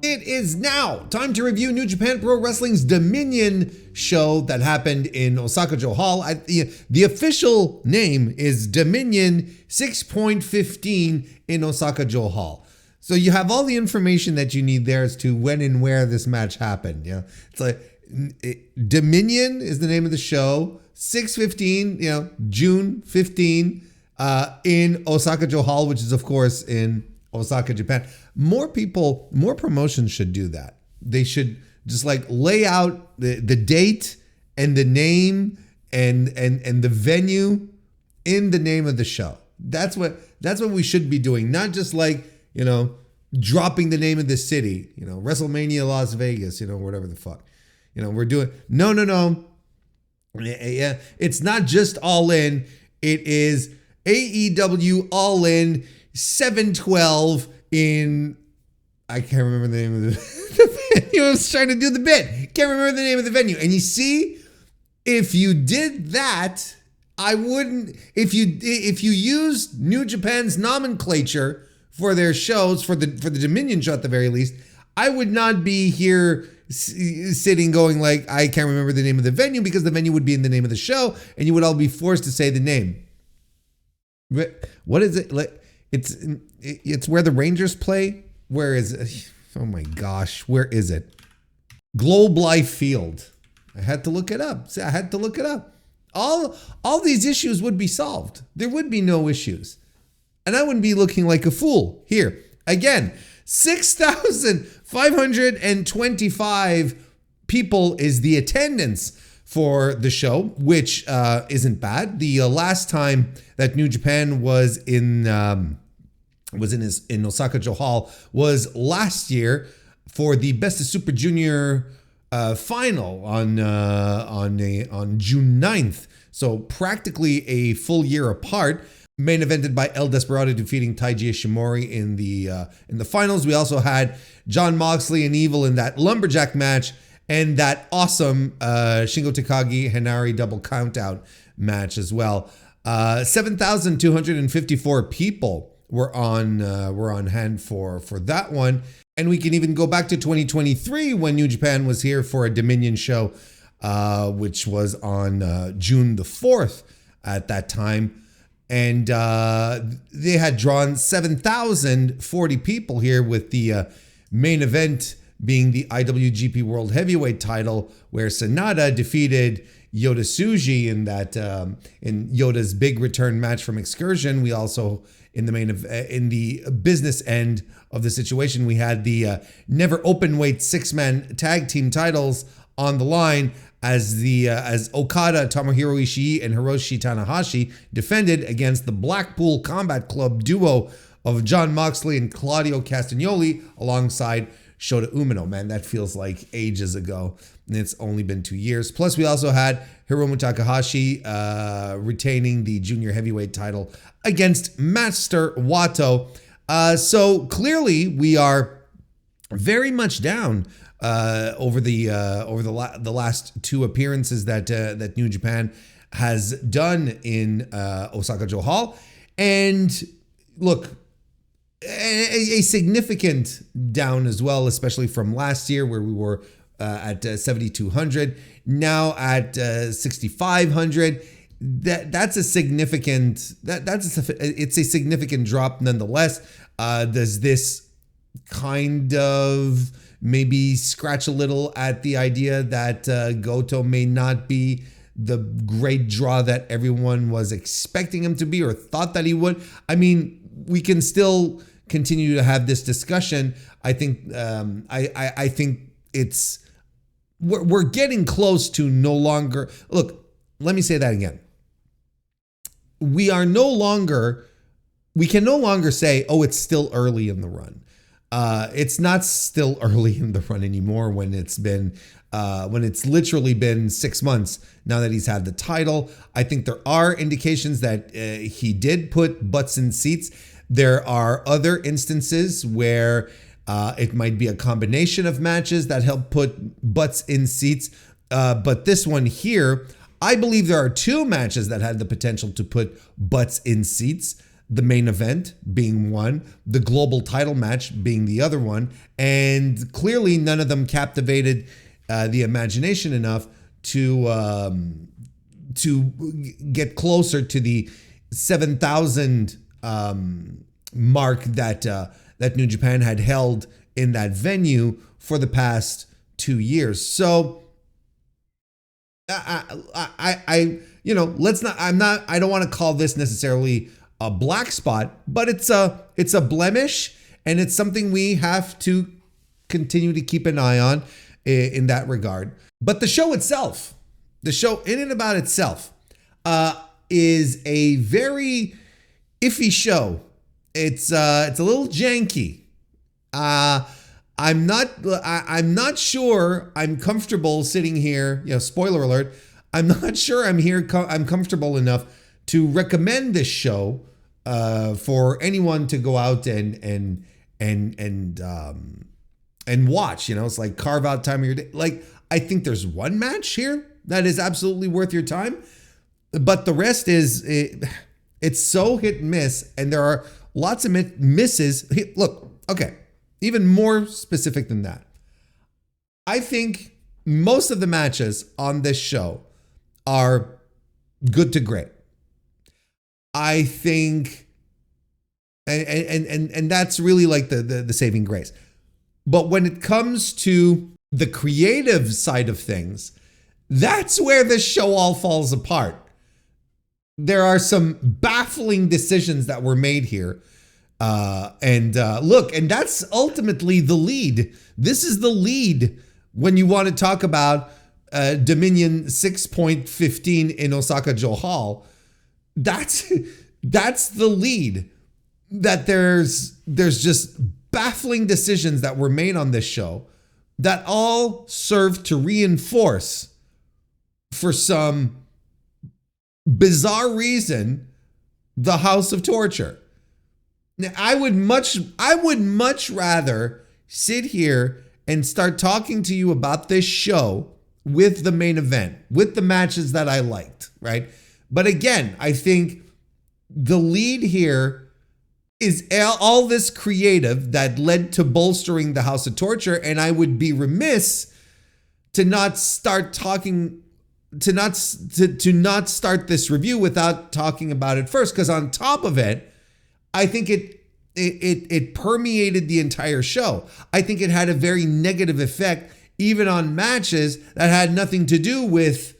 It is now time to review New Japan Pro Wrestling's Dominion show that happened in Osaka-Jo Hall. The official name is Dominion 6.15 in Osaka-Jo Hall. So you have all the information that you need there as to when and where this match happened. Yeah, it's like Dominion is the name of the show. 6:15, June 15, in Osaka-Jo Hall, which is of course in Osaka, Japan. More promotions should do that. They should just like lay out the date and the name and the venue in the name of the show. That's what we should be doing. Not just like, dropping the name of the city, WrestleMania Las Vegas, whatever the fuck. We're doing no. Yeah, it's not just All In. It is AEW All In 712 in, I can't remember the name of the venue. I was trying to do the bit. Can't remember the name of the venue. And you see, if you did that, I wouldn't, if you used New Japan's nomenclature for their shows, for the Dominion show at the very least, I would not be here sitting going like, I can't remember the name of the venue, because the venue would be in the name of the show and you would all be forced to say the name. What is it? Like, it's where the Rangers play. Where is it? Oh my gosh, where is it? Globe Life Field. I had to look it up. All these issues would be solved. There would be no issues. And I wouldn't be looking like a fool. Here, again, 6,525 people is the attendance for the show, which isn't bad. The last time that New Japan was in Osaka-Jo Hall was last year for the Best of Super Junior final on June 9th. So practically a full year apart. Main evented by El Desperado defeating Taiji Ishimori in the finals. We also had Jon Moxley and Evil in that lumberjack match, and that awesome Shingo Takagi Henare double countout match as well. 7,254 people were on hand for that one, and we can even go back to 2023 when New Japan was here for a Dominion show, which was on June the 4th at that time. And they had drawn 7,040 people here, with the main event being the IWGP World Heavyweight title, where Sanada defeated Yota Tsuji in that in Yota's big return match from Excursion. We also, in the business end of the situation, we had the never open weight 6-man tag team titles on the line, as Okada, Tomohiro Ishii, and Hiroshi Tanahashi defended against the Blackpool Combat Club duo of Jon Moxley and Claudio Castagnoli alongside Shota Umino. Man, that feels like ages ago, and it's only been 2 years. Plus, we also had Hiromu Takahashi retaining the junior heavyweight title against Master Wato. So clearly, we are very much down over the last two appearances that New Japan has done in Osaka-Jo Hall. And look, a significant down as well, especially from last year, where we were at 7,200, now at 6,500. That's a significant it's a significant drop nonetheless. Does this kind of maybe scratch a little at the idea that Goto may not be the great draw that everyone was expecting him to be or thought that he would? I mean, we can still continue to have this discussion. I think I think we're getting close to no longer. Look, let me say that again. We can no longer say, oh, it's still early in the run. It's not still early in the run anymore when it's literally been 6 months now that he's had the title. I think there are indications that he did put butts in seats. There are other instances where it might be a combination of matches that help put butts in seats. But this one here, I believe there are two matches that had the potential to put butts in seats. the main event being one, the global title match being the other one, and clearly none of them captivated the imagination enough to get closer to the 7,000 mark that New Japan had held in that venue for the past 2 years. So I don't want to call this necessarily a black spot, but it's a blemish, and it's something we have to continue to keep an eye on in that regard. But the show itself, the show in and about itself, is a very iffy show. It's a little janky. I'm not sure I'm comfortable sitting here. Spoiler alert. I'm not sure I'm comfortable enough to recommend this show for anyone to go out and watch. It's like carve out time of your day. Like, I think there's one match here that is absolutely worth your time, but the rest it's so hit and miss, and there are lots of misses. Look, okay, even more specific than that. I think most of the matches on this show are good to great. I think, and that's really like the saving grace. But when it comes to the creative side of things, that's where the show all falls apart. There are some baffling decisions that were made here. And that's ultimately the lead. This is the lead when you want to talk about Dominion 6.15 in Osaka-Jo Hall. That's the lead. That there's just baffling decisions that were made on this show that all serve to reinforce, for some bizarre reason, the House of Torture. Now, I would much rather sit here and start talking to you about this show with the main event, with the matches that I liked, right? But again, I think the lead here is all this creative that led to bolstering the House of Torture, and I would be remiss to not start talking to not start this review without talking about it first, because on top of it, I think it permeated the entire show. I think it had a very negative effect even on matches that had nothing to do with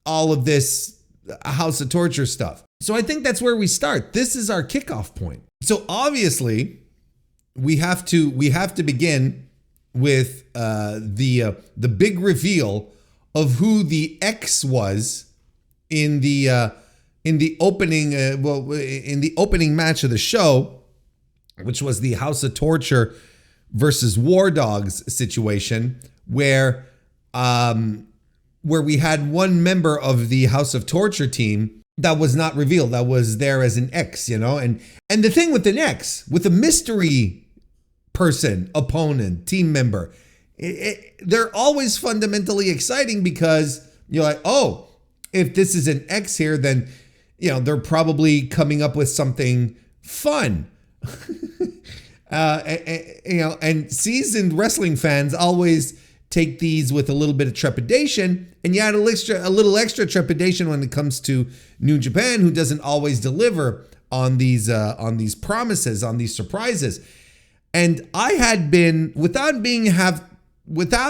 all of this House of Torture stuff. So I think that's where we start. This is our kickoff point. So obviously, we have to begin with the big reveal of who the X was in the opening match of the show, which was the House of Torture versus War Dogs situation, where we had one member of the House of Torture team that was not revealed, that was there as an X, and the thing with an X, with a mystery person, opponent, team member, they're always fundamentally exciting, because you're like, oh, if this is an X here, then they're probably coming up with something fun. And seasoned wrestling fans always take these with a little bit of trepidation, and you add a little extra trepidation when it comes to New Japan, who doesn't always deliver on these promises, on these surprises. And I had been, without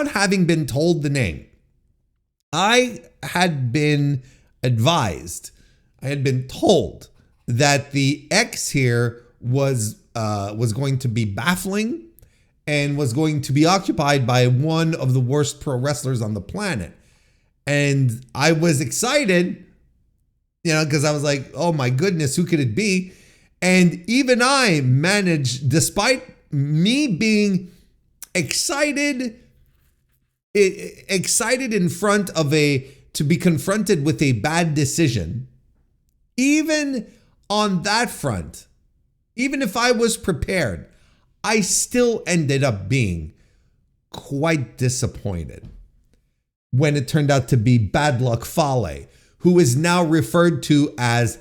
having been told the name, I had been advised, I had been told that the X here was going to be baffling and was going to be occupied by one of the worst pro wrestlers on the planet. And I was excited, because I was like, oh my goodness, who could it be? And even I managed, despite me being excited in front of to be confronted with a bad decision, even on that front, even if I was prepared, I still ended up being quite disappointed when it turned out to be Bad Luck Fale, who is now referred to as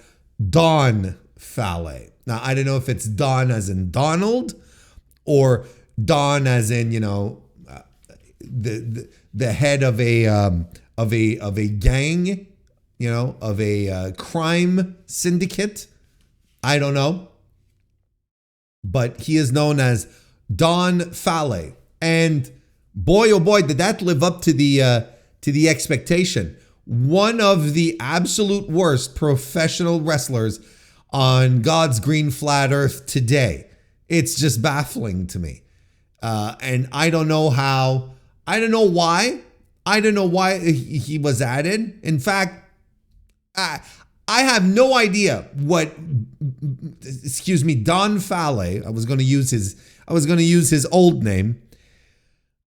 Don Fale. Now, I don't know if it's Don as in Donald or Don as in, the head of a gang, of a crime syndicate. I don't know. But he is known as Don Fale. And boy, oh boy, did that live up to the expectation. One of the absolute worst professional wrestlers on God's green flat earth today. It's just baffling to me. And I don't know how, I don't know why he was added. In fact, I have no idea what, Don Fale, I was going to use his old name.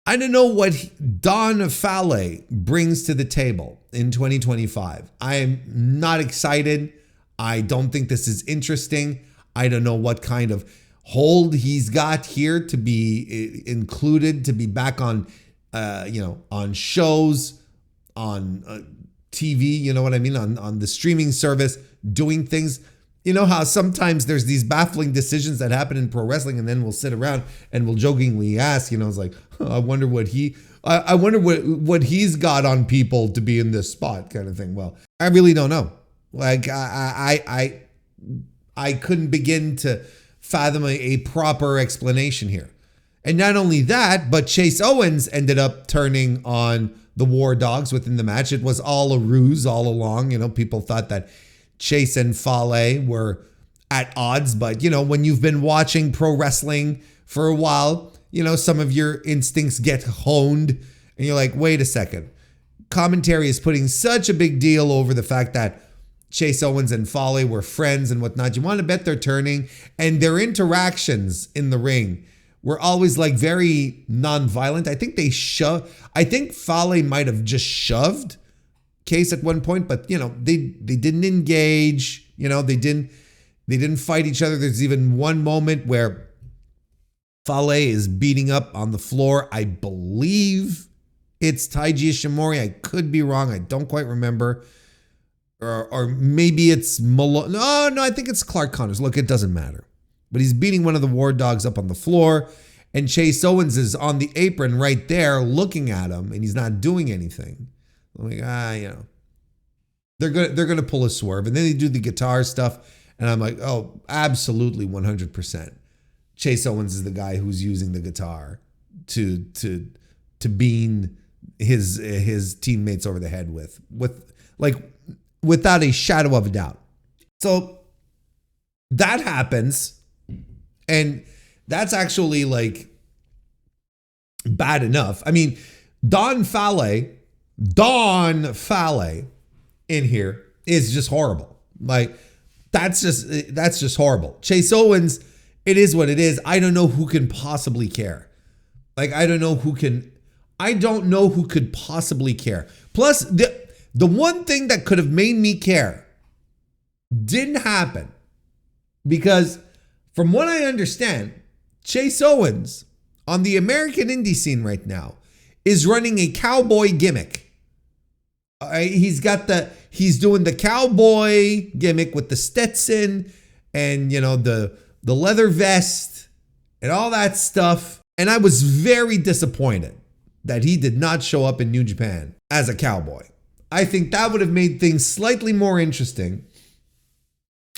I don't know what Don Fale brings to the table in 2025. I am not excited. I don't think this is interesting. I don't know what kind of hold he's got here to be included, to be back on, on shows, on TV, you know what I mean? On the streaming service, doing things. You know how sometimes there's these baffling decisions that happen in pro wrestling, and then we'll sit around and we'll jokingly ask, it's like, I wonder what I wonder what he's got on people to be in this spot, kind of thing. Well, I really don't know. Like I couldn't begin to fathom a proper explanation here. And not only that, but Chase Owens ended up turning on the War Dogs within the match. It was all a ruse all along. People thought that Chase and Fale were at odds, but when you've been watching pro wrestling for a while, some of your instincts get honed and you're like, wait a second. Commentary is putting such a big deal over the fact that Chase Owens and Fale were friends and whatnot. You want to bet they're turning, and their interactions in the ring were always like very non-violent. I think Fale might have just shoved Case at one point, but they didn't engage. They didn't fight each other. There's even one moment where Fale is beating up on the floor. I believe it's Taiji Ishimori. I could be wrong. I don't quite remember. Or maybe it's Malone. No, I think it's Clark Connors. Look, it doesn't matter. But he's beating one of the War Dogs up on the floor, and Chase Owens is on the apron right there looking at him, and he's not doing anything. I'm like, they're gonna pull a swerve, and then they do the guitar stuff, and I'm like, oh, absolutely 100%. Chase Owens is the guy who's using the guitar to bean his teammates over the head with without a shadow of a doubt. So that happens, and that's actually like bad enough. I mean, Don Fale in here is just horrible. Like that's just horrible. Chase Owens, it is what it is. I don't know who can possibly care. Like I don't know who could possibly care. Plus the one thing that could have made me care didn't happen, because from what I understand, Chase Owens on the American indie scene right now is running a cowboy gimmick. He's doing the cowboy gimmick with the Stetson and the leather vest and all that stuff. And I was very disappointed that he did not show up in New Japan as a cowboy. I think that would have made things slightly more interesting.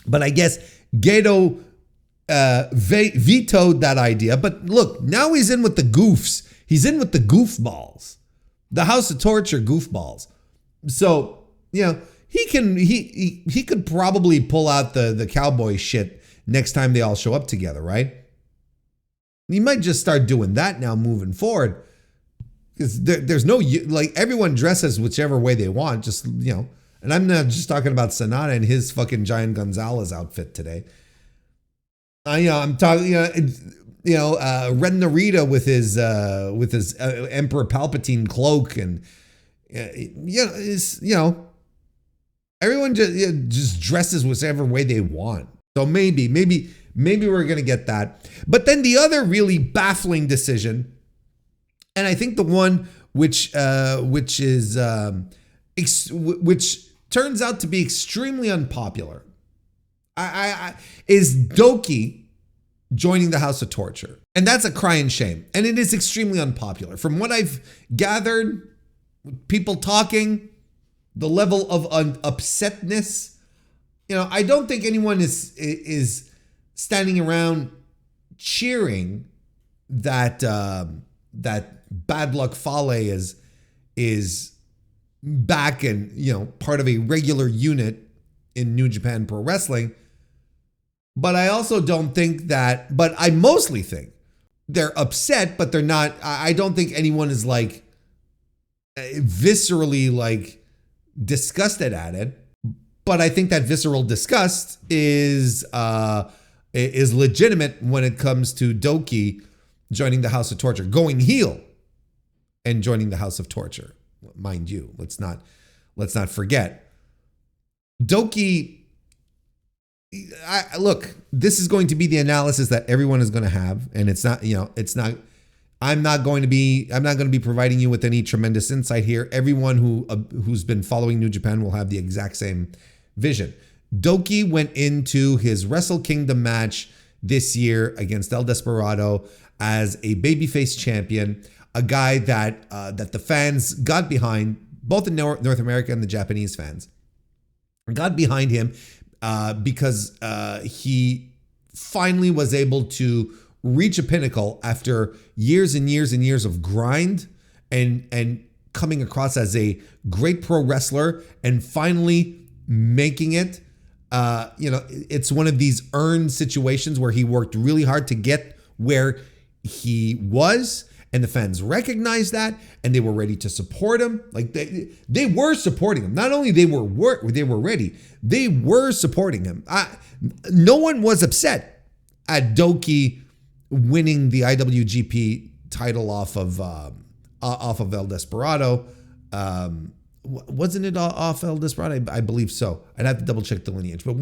But I guess Gedo vetoed that idea. But look, now he's in with the goofs. He's in with the goofballs. The House of Torture goofballs. So, he could probably pull out the cowboy shit next time they all show up together, right? He might just start doing that now moving forward. Because there's no, like, everyone dresses whichever way they want, just, and I'm not just talking about Sonata and his fucking Giant Gonzalez outfit today. I'm talking, Red Narita with his Emperor Palpatine cloak, and, everyone just dresses whichever way they want. So maybe we're going to get that. But then the other really baffling decision, and I think the one which turns out to be extremely unpopular. Is Doki joining the House of Torture. And that's a crying shame. And it is extremely unpopular. From what I've gathered, people talking, the level of upsetness, I don't think anyone is standing around cheering that Bad Luck Fale is back and part of a regular unit in New Japan Pro Wrestling. But I also don't think that, but I mostly think they're upset, but they're not. I don't think anyone is like viscerally like disgusted at it. But I think that visceral disgust is legitimate when it comes to Doki joining the House of Torture, going heel and joining the House of Torture. Mind you, let's not forget. Doki, look, this is going to be the analysis that everyone is going to have, and I'm not going to be providing you with any tremendous insight here. Everyone who's been following New Japan will have the exact same vision. Doki went into his Wrestle Kingdom match this year against El Desperado as a babyface champion, a guy that the fans got behind, both in North America and the Japanese fans got behind him because he finally was able to reach a pinnacle after years and years and years of grind and coming across as a great pro wrestler and finally making it. It's one of these earned situations where he worked really hard to get where he was, and the fans recognized that, and they were ready to support him. Like they were supporting him. Not only they were ready, they were supporting him. No one was upset at Doki winning the IWGP title off of El Desperado. Wasn't it off El Desperado? I believe so. I'd have to double check the lineage. But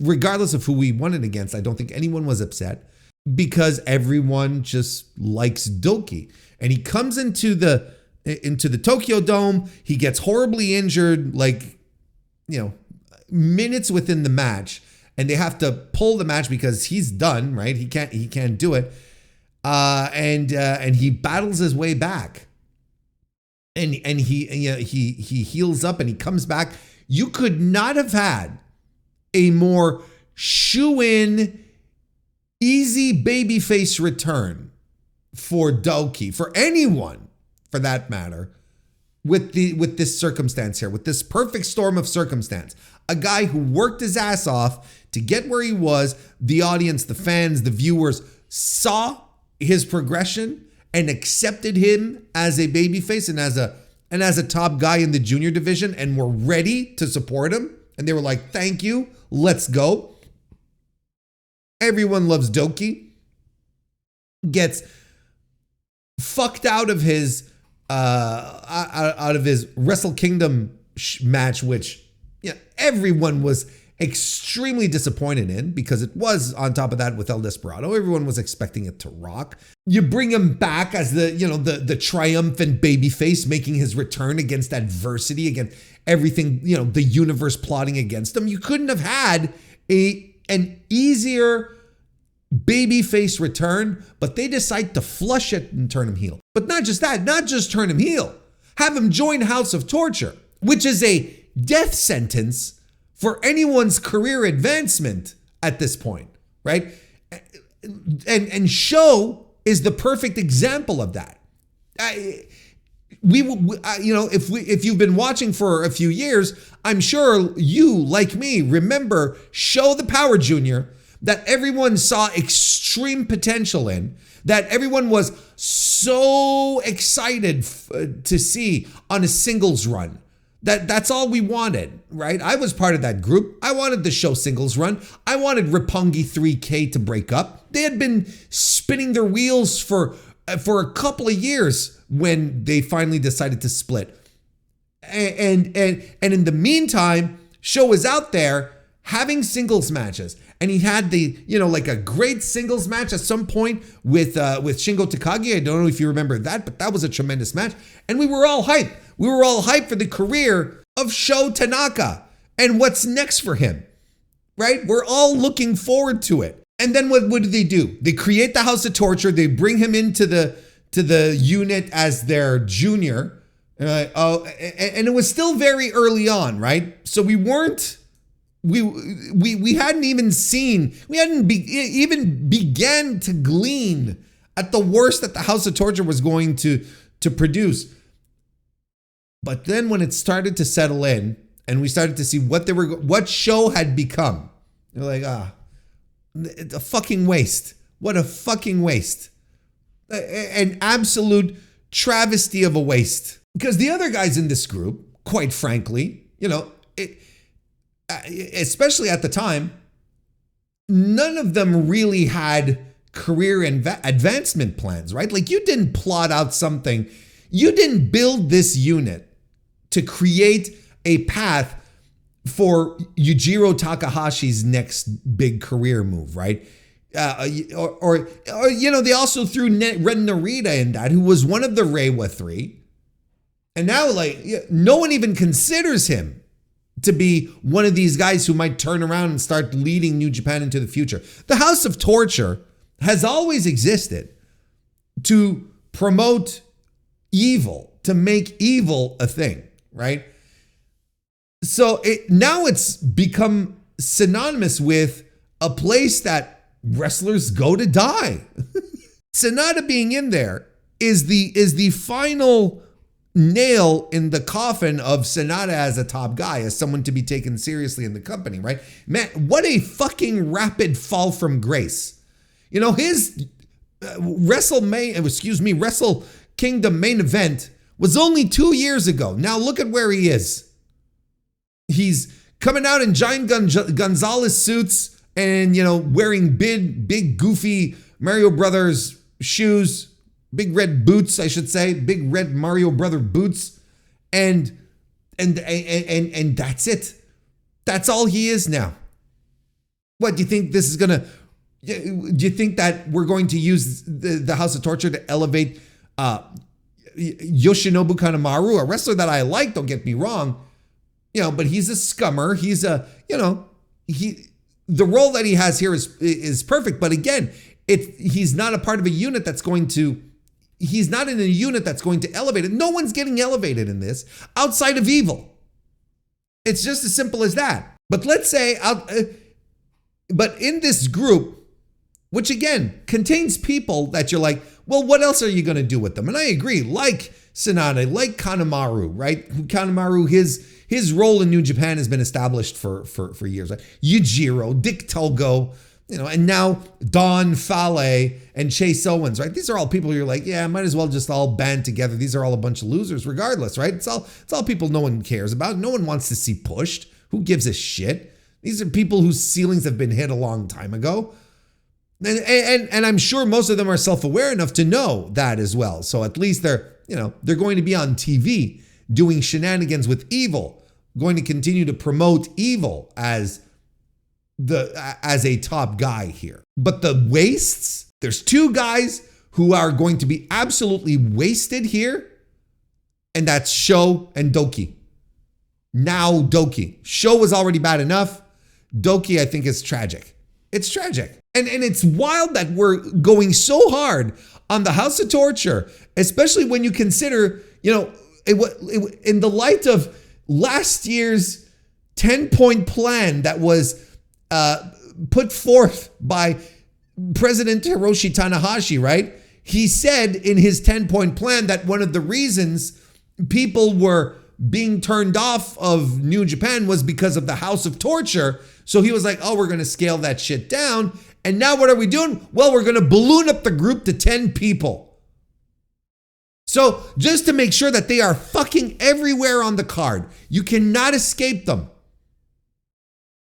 regardless of who we won it against, I don't think anyone was upset because everyone just likes Doki. And he comes into the Tokyo Dome. He gets horribly injured, minutes within the match, and they have to pull the match because he's done. Right? He can't do it. And he battles his way back. And he heals up and he comes back. You could not have had a more shoe-in, easy babyface return for Doki, for anyone for that matter, with this circumstance here, with this perfect storm of circumstance. A guy who worked his ass off to get where he was. The audience, the fans, the viewers saw his progression and accepted him as a babyface and as a top guy in the junior division and were ready to support him. And they were like, thank you, let's go. Everyone loves Doki. Gets fucked out of his Wrestle Kingdom match, which everyone was extremely disappointed in because it was on top of that with El Desperado. Everyone was expecting it to rock. You bring him back as the triumphant babyface making his return against adversity, against everything, the universe plotting against him. You couldn't have had an easier babyface return, but they decide to flush it and turn him heel. But not just that, not just turn him heel, have him join House of Torture, which is a death sentence for anyone's career advancement at this point, right? And Sho is the perfect example of that. If you've been watching for a few years, I'm sure you, like me, remember Sho the Power Junior, that everyone saw extreme potential in, that everyone was so excited to see on a singles run. That's all we wanted, right? I was part of that group. I wanted the Sho singles run. I wanted Roppongi 3K to break up. They had been spinning their wheels for a couple of years when they finally decided to split. And in the meantime, Sho was out there having singles matches. And he had a great singles match at some point with Shingo Takagi. I don't know if you remember that, but that was a tremendous match. And we were all hyped. We were all hyped for the career of Sho Tanaka and what's next for him. right? We're all looking forward to it. And then what do? They create the House of Torture. They bring him into the unit as their junior. And it was still very early on, right? So we hadn't even seen, even began to glean at the worst that the House of Torture was going to produce. But then when it started to settle in and we started to see what show had become, they're like, a fucking waste. What a fucking waste. An absolute travesty of a waste. Because the other guys in this group, quite frankly, especially at the time, none of them really had career advancement plans, right? Like, you didn't plot out something. You didn't build this unit to create a path for Yujiro Takahashi's next big career move, right? They also threw Ren Narita in that, who was one of the Reiwa 3. And now, no one even considers him to be one of these guys who might turn around and start leading New Japan into the future. The House of Torture has always existed to promote evil, to make evil a thing, right? So now it's become synonymous with a place that wrestlers go to die. Sonata being in there is the final nail in the coffin of Sonata as a top guy, as someone to be taken seriously in the company, right? Man, what a fucking rapid fall from grace. His Wrestle Kingdom main event was only 2 years ago. Now look at where he is. He's coming out in Giant Gonzalez suits and, wearing big goofy Mario Brothers shoes, big red boots, I should say, big red Mario Brother boots. And that's it. That's all he is now. What, do you think this is do you think that we're going to use the House of Torture to elevate Yoshinobu Kanemaru, a wrestler that I like, don't get me wrong, but he's a scummer. He's the role that he has here is perfect. But again, he's not a part of a unit he's not in a unit that's going to elevate it. No one's getting elevated in this outside of Evil. It's just as simple as that. But let's say, but in this group, which again contains people that you're like, well, what else are you going to do with them? And I agree, like Sonata, like Kanemaru, right? Kanemaru, his role in New Japan has been established for years. Right? Yujiro, Dick Togo, and now Don Fale and Chase Owens, right? These are all people you're like, yeah, might as well just all band together. These are all a bunch of losers regardless, right? It's all people no one cares about. No one wants to see pushed. Who gives a shit? These are people whose ceilings have been hit a long time ago. And I'm sure most of them are self-aware enough to know that as well. So at least they're going to be on TV doing shenanigans with Evil, going to continue to promote Evil as a top guy here. But the wastes, there's two guys who are going to be absolutely wasted here, and that's Sho and Doki. Now Doki. Sho was already bad enough. Doki, I think, is tragic. It's tragic. And it's wild that we're going so hard on the House of Torture, especially when you consider, in the light of last year's 10-point plan that was put forth by President Hiroshi Tanahashi, right? He said in his 10-point plan that one of the reasons people were being turned off of New Japan was because of the House of Torture. So he was like, oh, we're going to scale that shit down. And now what are we doing? Well, we're going to balloon up the group to 10 people. So just to make sure that they are fucking everywhere on the card, you cannot escape them.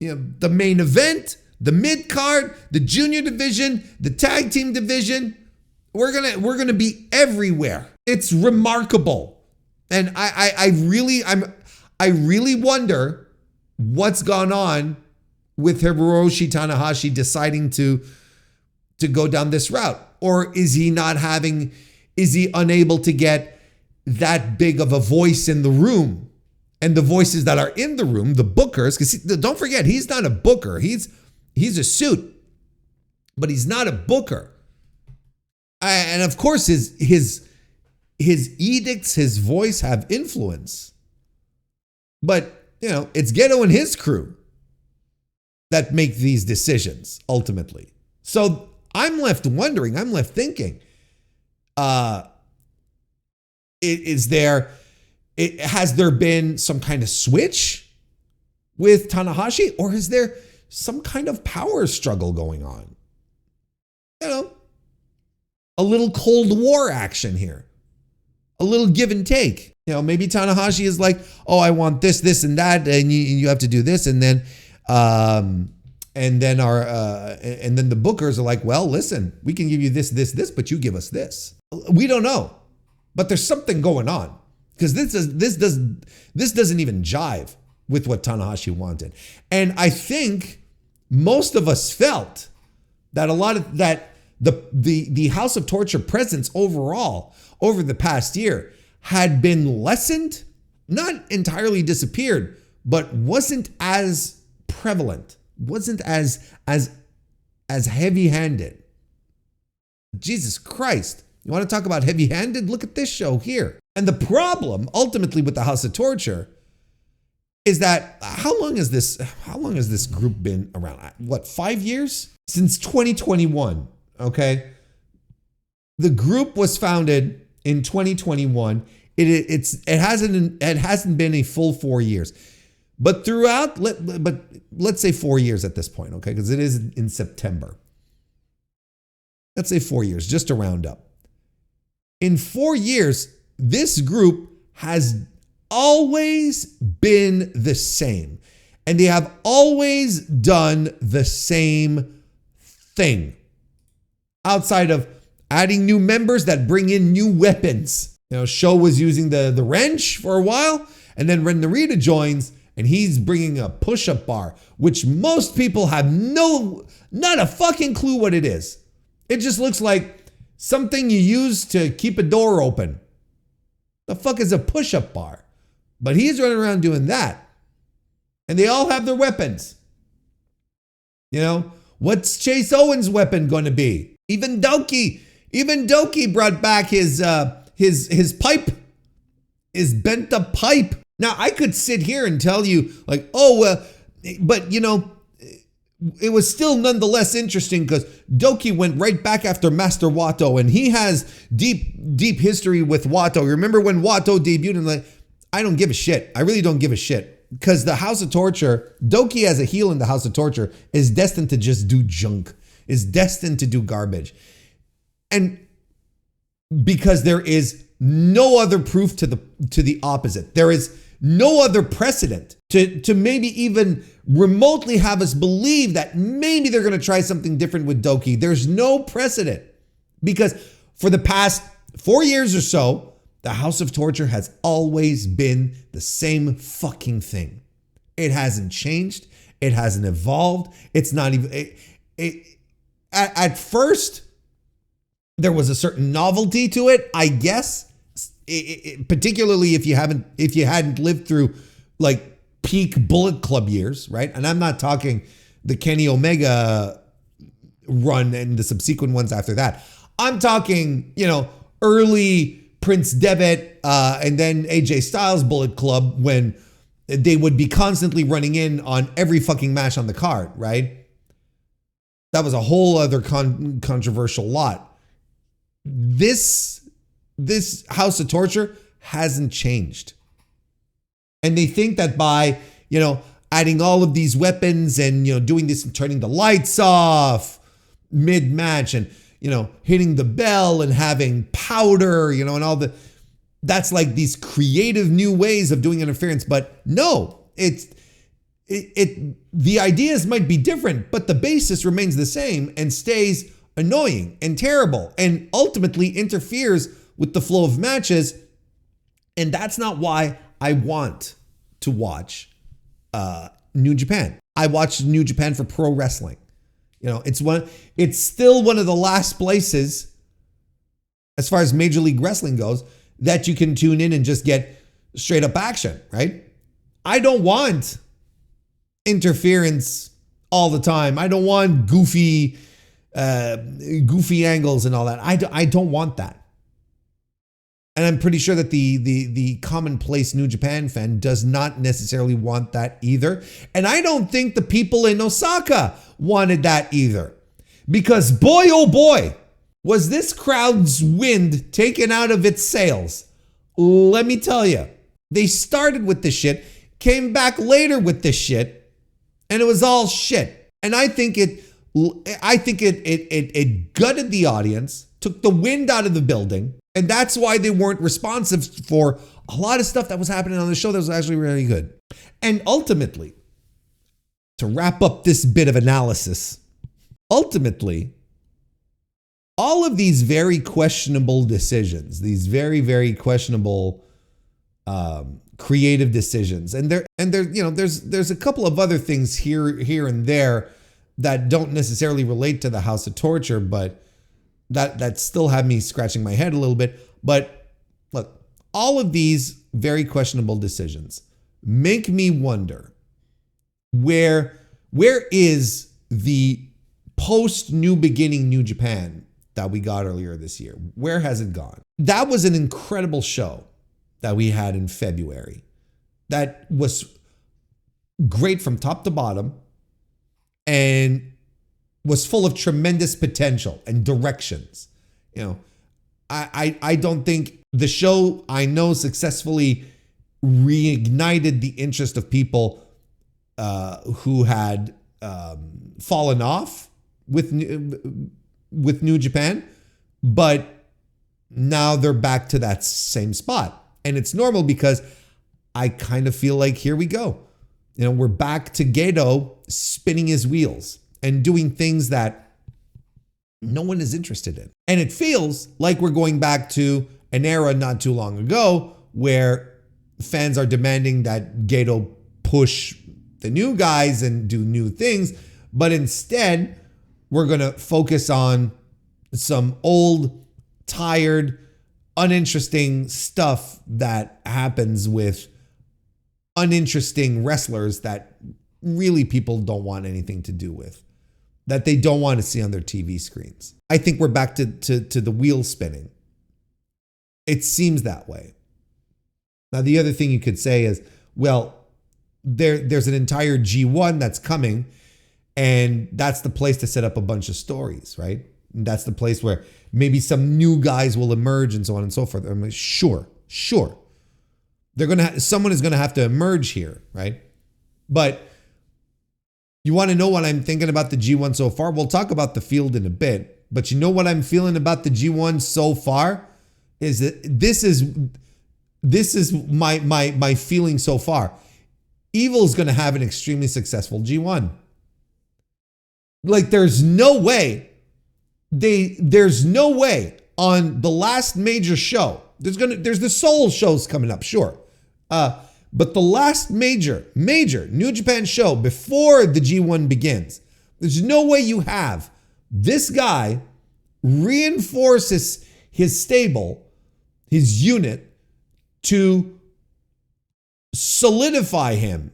The main event, the mid card, the junior division, the tag team division, we're gonna be everywhere. It's remarkable. And I really wonder what's gone on with Hiroshi Tanahashi deciding to go down this route. Or is he unable to get that big of a voice in the room and the voices that are in the room, the bookers, because don't forget, he's not a booker. He's a suit, but he's not a booker. And of course, his edicts, his voice have influence. But, it's Ghetto and his crew that make these decisions ultimately. So I'm left wondering, I'm left thinking, has there been some kind of switch with Tanahashi, or is there some kind of power struggle going on? A little Cold War action here, a little give and take. Maybe Tanahashi is like, oh, I want this, this, and that, and you have to do this, and then the bookers are like, well, listen, we can give you this, this, this, but you give us this. We don't know, but there's something going on, because this doesn't even jive with what Tanahashi wanted. And I think most of us felt that the House of Torture presence overall over the past year had been lessened, not entirely disappeared, but wasn't as prevalent, wasn't as heavy-handed. Jesus Christ. You want to talk about heavy-handed? Look at this show here. And the problem ultimately with the House of Torture is that how long has this group been around? What, 5 years? Since 2021, okay? The group was founded in 2021. It hasn't been a full 4 years. But let's say 4 years at this point, okay? Because it is in September. Let's say 4 years, just to round up. In 4 years, this group has always been the same. And they have always done the same thing. Outside of adding new members that bring in new weapons. Sho was using the wrench for a while, and then Ren Narita joins, and he's bringing a push-up bar, which most people have not a fucking clue what it is. It just looks like something you use to keep a door open. The fuck is a push-up bar? But he's running around doing that. And they all have their weapons. What's Chase Owens' weapon going to be? Even Doki brought back his pipe, his bent up pipe. Now I could sit here and tell you like, but it was still nonetheless interesting because Doki went right back after Master Wato, and he has deep history with Wato. Remember when Wato debuted? And like, I don't give a shit. I really don't give a shit, because the House of Torture, Doki as a heel in the House of Torture is destined to just do junk, is destined to do garbage. And because there is no other proof to the opposite. There is no other precedent to maybe even remotely have us believe that maybe they're going to try something different with Doki. There's no precedent, because for the past 4 years or so, the House of Torture has always been the same fucking thing. It hasn't changed. It hasn't evolved. It's not even... At first, there was a certain novelty to it, I guess. Particularly if you hadn't lived through like peak Bullet Club years, right? And I'm not talking the Kenny Omega run and the subsequent ones after that. I'm talking, early Prince Devitt and then AJ Styles Bullet Club, when they would be constantly running in on every fucking match on the card, right? That was a whole other controversial lot. This House of Torture hasn't changed. And they think that by, adding all of these weapons and, doing this and turning the lights off mid-match and, hitting the bell and having powder, and all that's like these creative new ways of doing interference. But no, the ideas might be different, but the basis remains the same and stays annoying and terrible and ultimately interferes with the flow of matches. And that's not why I want to watch New Japan. I watch New Japan for pro wrestling. It's still one of the last places, as far as Major League Wrestling goes, that you can tune in and just get straight up action, right? I don't want interference all the time. I don't want goofy angles and all that. I don't want that. And I'm pretty sure that the commonplace New Japan fan does not necessarily want that either. And I don't think the people in Osaka wanted that either. Because boy, oh boy, was this crowd's wind taken out of its sails. Let me tell you, they started with this shit, came back later with this shit, and it was all shit. And I think it gutted the audience, took the wind out of the building, and that's why they weren't responsive for a lot of stuff that was happening on the show that was actually really good. And ultimately, to wrap up this bit of analysis, ultimately, all of these very questionable decisions, these very, very questionable creative decisions, and there's a couple of other things here and there that don't necessarily relate to the House of Torture, but that still have me scratching my head a little bit. But look, all of these very questionable decisions make me wonder where is the post New Beginning New Japan that we got earlier this year? Where has it gone? That was an incredible show that we had in February. That was great from top to bottom and was full of tremendous potential and directions. I don't think the show, I know, successfully reignited the interest of people who had fallen off with New Japan, but now they're back to that same spot. And it's normal because I kind of feel like, here we go. We're back to Gedo spinning his wheels and doing things that no one is interested in. And it feels like we're going back to an era not too long ago where fans are demanding that Gedo push the new guys and do new things, but instead we're going to focus on some old, tired, uninteresting stuff that happens with uninteresting wrestlers that really people don't want anything to do with, that they don't want to see on their TV screens. I think we're back to the wheel spinning. It seems that way. Now, the other thing you could say is, well, there's an entire G1 that's coming, and that's the place to set up a bunch of stories, right? And that's the place where maybe some new guys will emerge and so on and so forth. I'm like, sure. Someone is gonna have to emerge here, right? But you want to know what I'm thinking about the G1 so far? We'll talk about the field in a bit, but you know what I'm feeling about the G1 so far is that this is my feeling so far. Evil's going to have an extremely successful G1. Like, there's no way on the last major show. There's the Seoul shows coming up, sure. But the last major New Japan show before the G1 begins, there's no way you have this guy reinforce his stable, his unit, to solidify him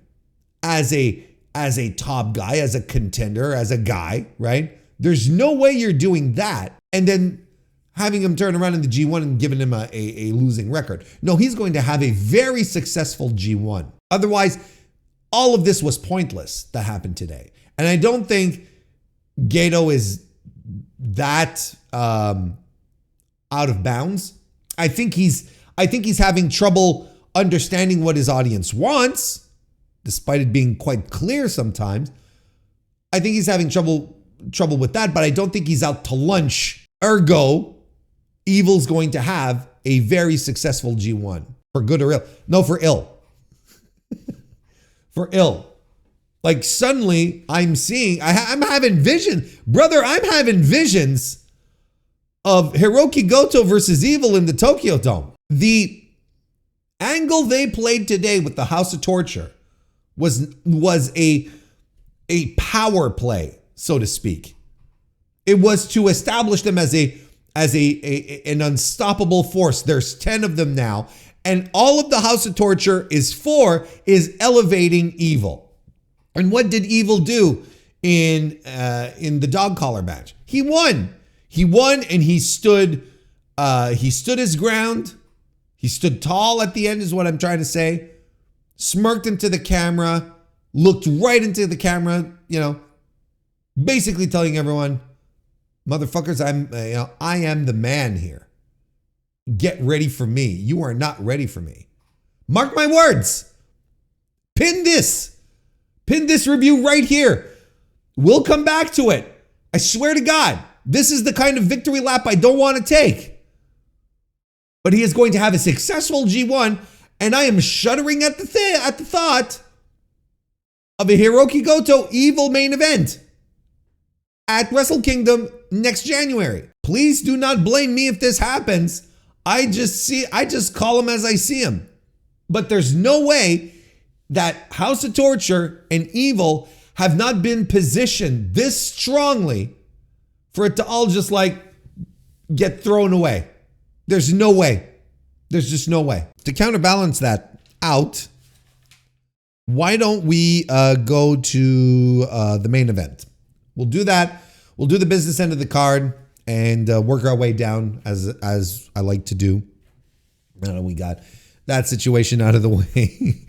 as a top guy, as a contender, as a guy, right? There's no way you're doing that and then having him turn around in the G1 and giving him a losing record. No, he's going to have a very successful G1. Otherwise, all of this was pointless that happened today. And I don't think Gedo is that out of bounds. I think he's having trouble understanding what his audience wants, despite it being quite clear sometimes. I think he's having trouble with that, but I don't think he's out to lunch. Ergo, Evil's going to have a very successful G1. For good or ill. No, for ill. For ill. Like, suddenly I'm having visions. Brother, I'm having visions of Hiroki Goto versus Evil in the Tokyo Dome. The angle they played today with the House of Torture was a power play, so to speak. It was to establish them as an unstoppable force. There's 10 of them now, And all of the House of Torture is for is elevating Evil. And what did Evil do in the dog collar match? He won. He won, and he stood his ground. He stood tall at the end, is what I'm trying to say. Smirked into the camera, looked right into the camera, basically telling everyone, motherfuckers, I am the man here. Get ready for me. You are not ready for me. Mark my words. Pin this review right here. We'll come back to it. I swear to God, this is the kind of victory lap I don't want to take. But he is going to have a successful G1, and I am shuddering at the thought of a Hiroki Goto Evil main event at Wrestle Kingdom next January. Please do not blame me if this happens. I just call him as I see him. But there's no way that House of Torture and Evil have not been positioned this strongly for it to all just get thrown away. There's no way. There's just no way. To counterbalance that out, why don't we go to the main event? We'll do that. We'll do the business end of the card and work our way down as I like to do. We got that situation out of the way.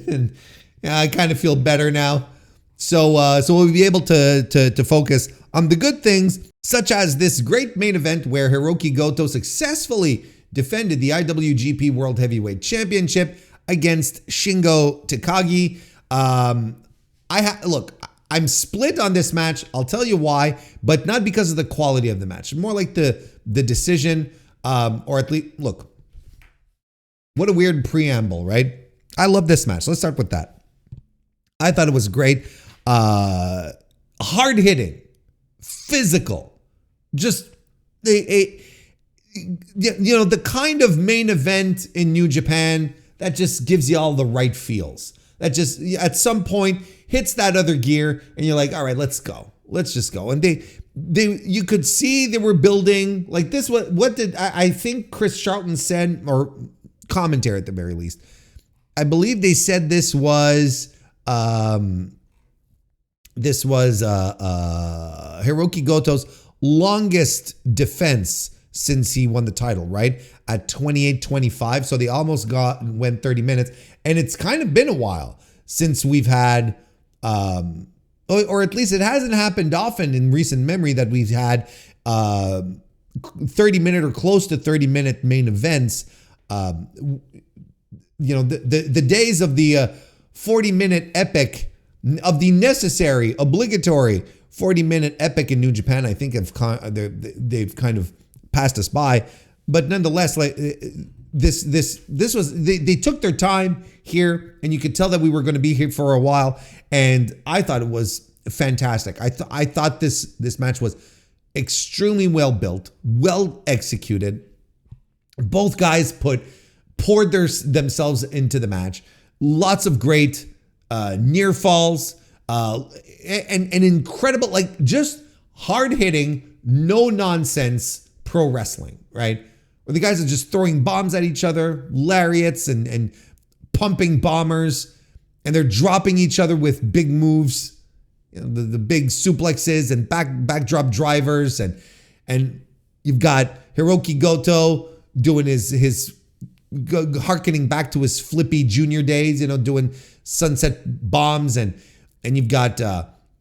And I kind of feel better now. So we'll be able to focus on the good things, such as this great main event where Hiroki Goto successfully defended the IWGP World Heavyweight Championship against Shingo Takagi. Look, I'm split on this match. I'll tell you why, but not because of the quality of the match. More like the decision, or at least, look, what a weird preamble, right? I love this match. Let's start with that. I thought it was great. Hard-hitting, physical, just the kind of main event in New Japan that just gives you all the right feels. That just at some point hits that other gear, and you're like, all right, let's go. Let's just go. And you could see they were building like this. What did I think Chris Charlton said, or commentary at the very least? I believe they said this was Hiroki Goto's longest defense since he won the title, right? At 28-25. So they almost went 30 minutes. And it's kind of been a while since we've had, or at least it hasn't happened often in recent memory that we've had 30-minute or close to 30-minute main events. The days of the 40-minute epic, of the necessary, obligatory 40-minute epic in New Japan, I think they've kind of passed us by. But nonetheless, like this was they took their time here, and you could tell that we were going to be here for a while. And I thought it was fantastic. I thought this match was extremely well built, well executed. Both guys poured themselves into the match. Lots of great near falls, and incredible, like just hard hitting, no nonsense pro wrestling, right? Where the guys are just throwing bombs at each other, lariats and pumping bombers, and they're dropping each other with big moves, the big suplexes and backdrop drivers, and you've got Hiroki Goto doing his harkening back to his Flippy Junior days, doing sunset bombs, and you've got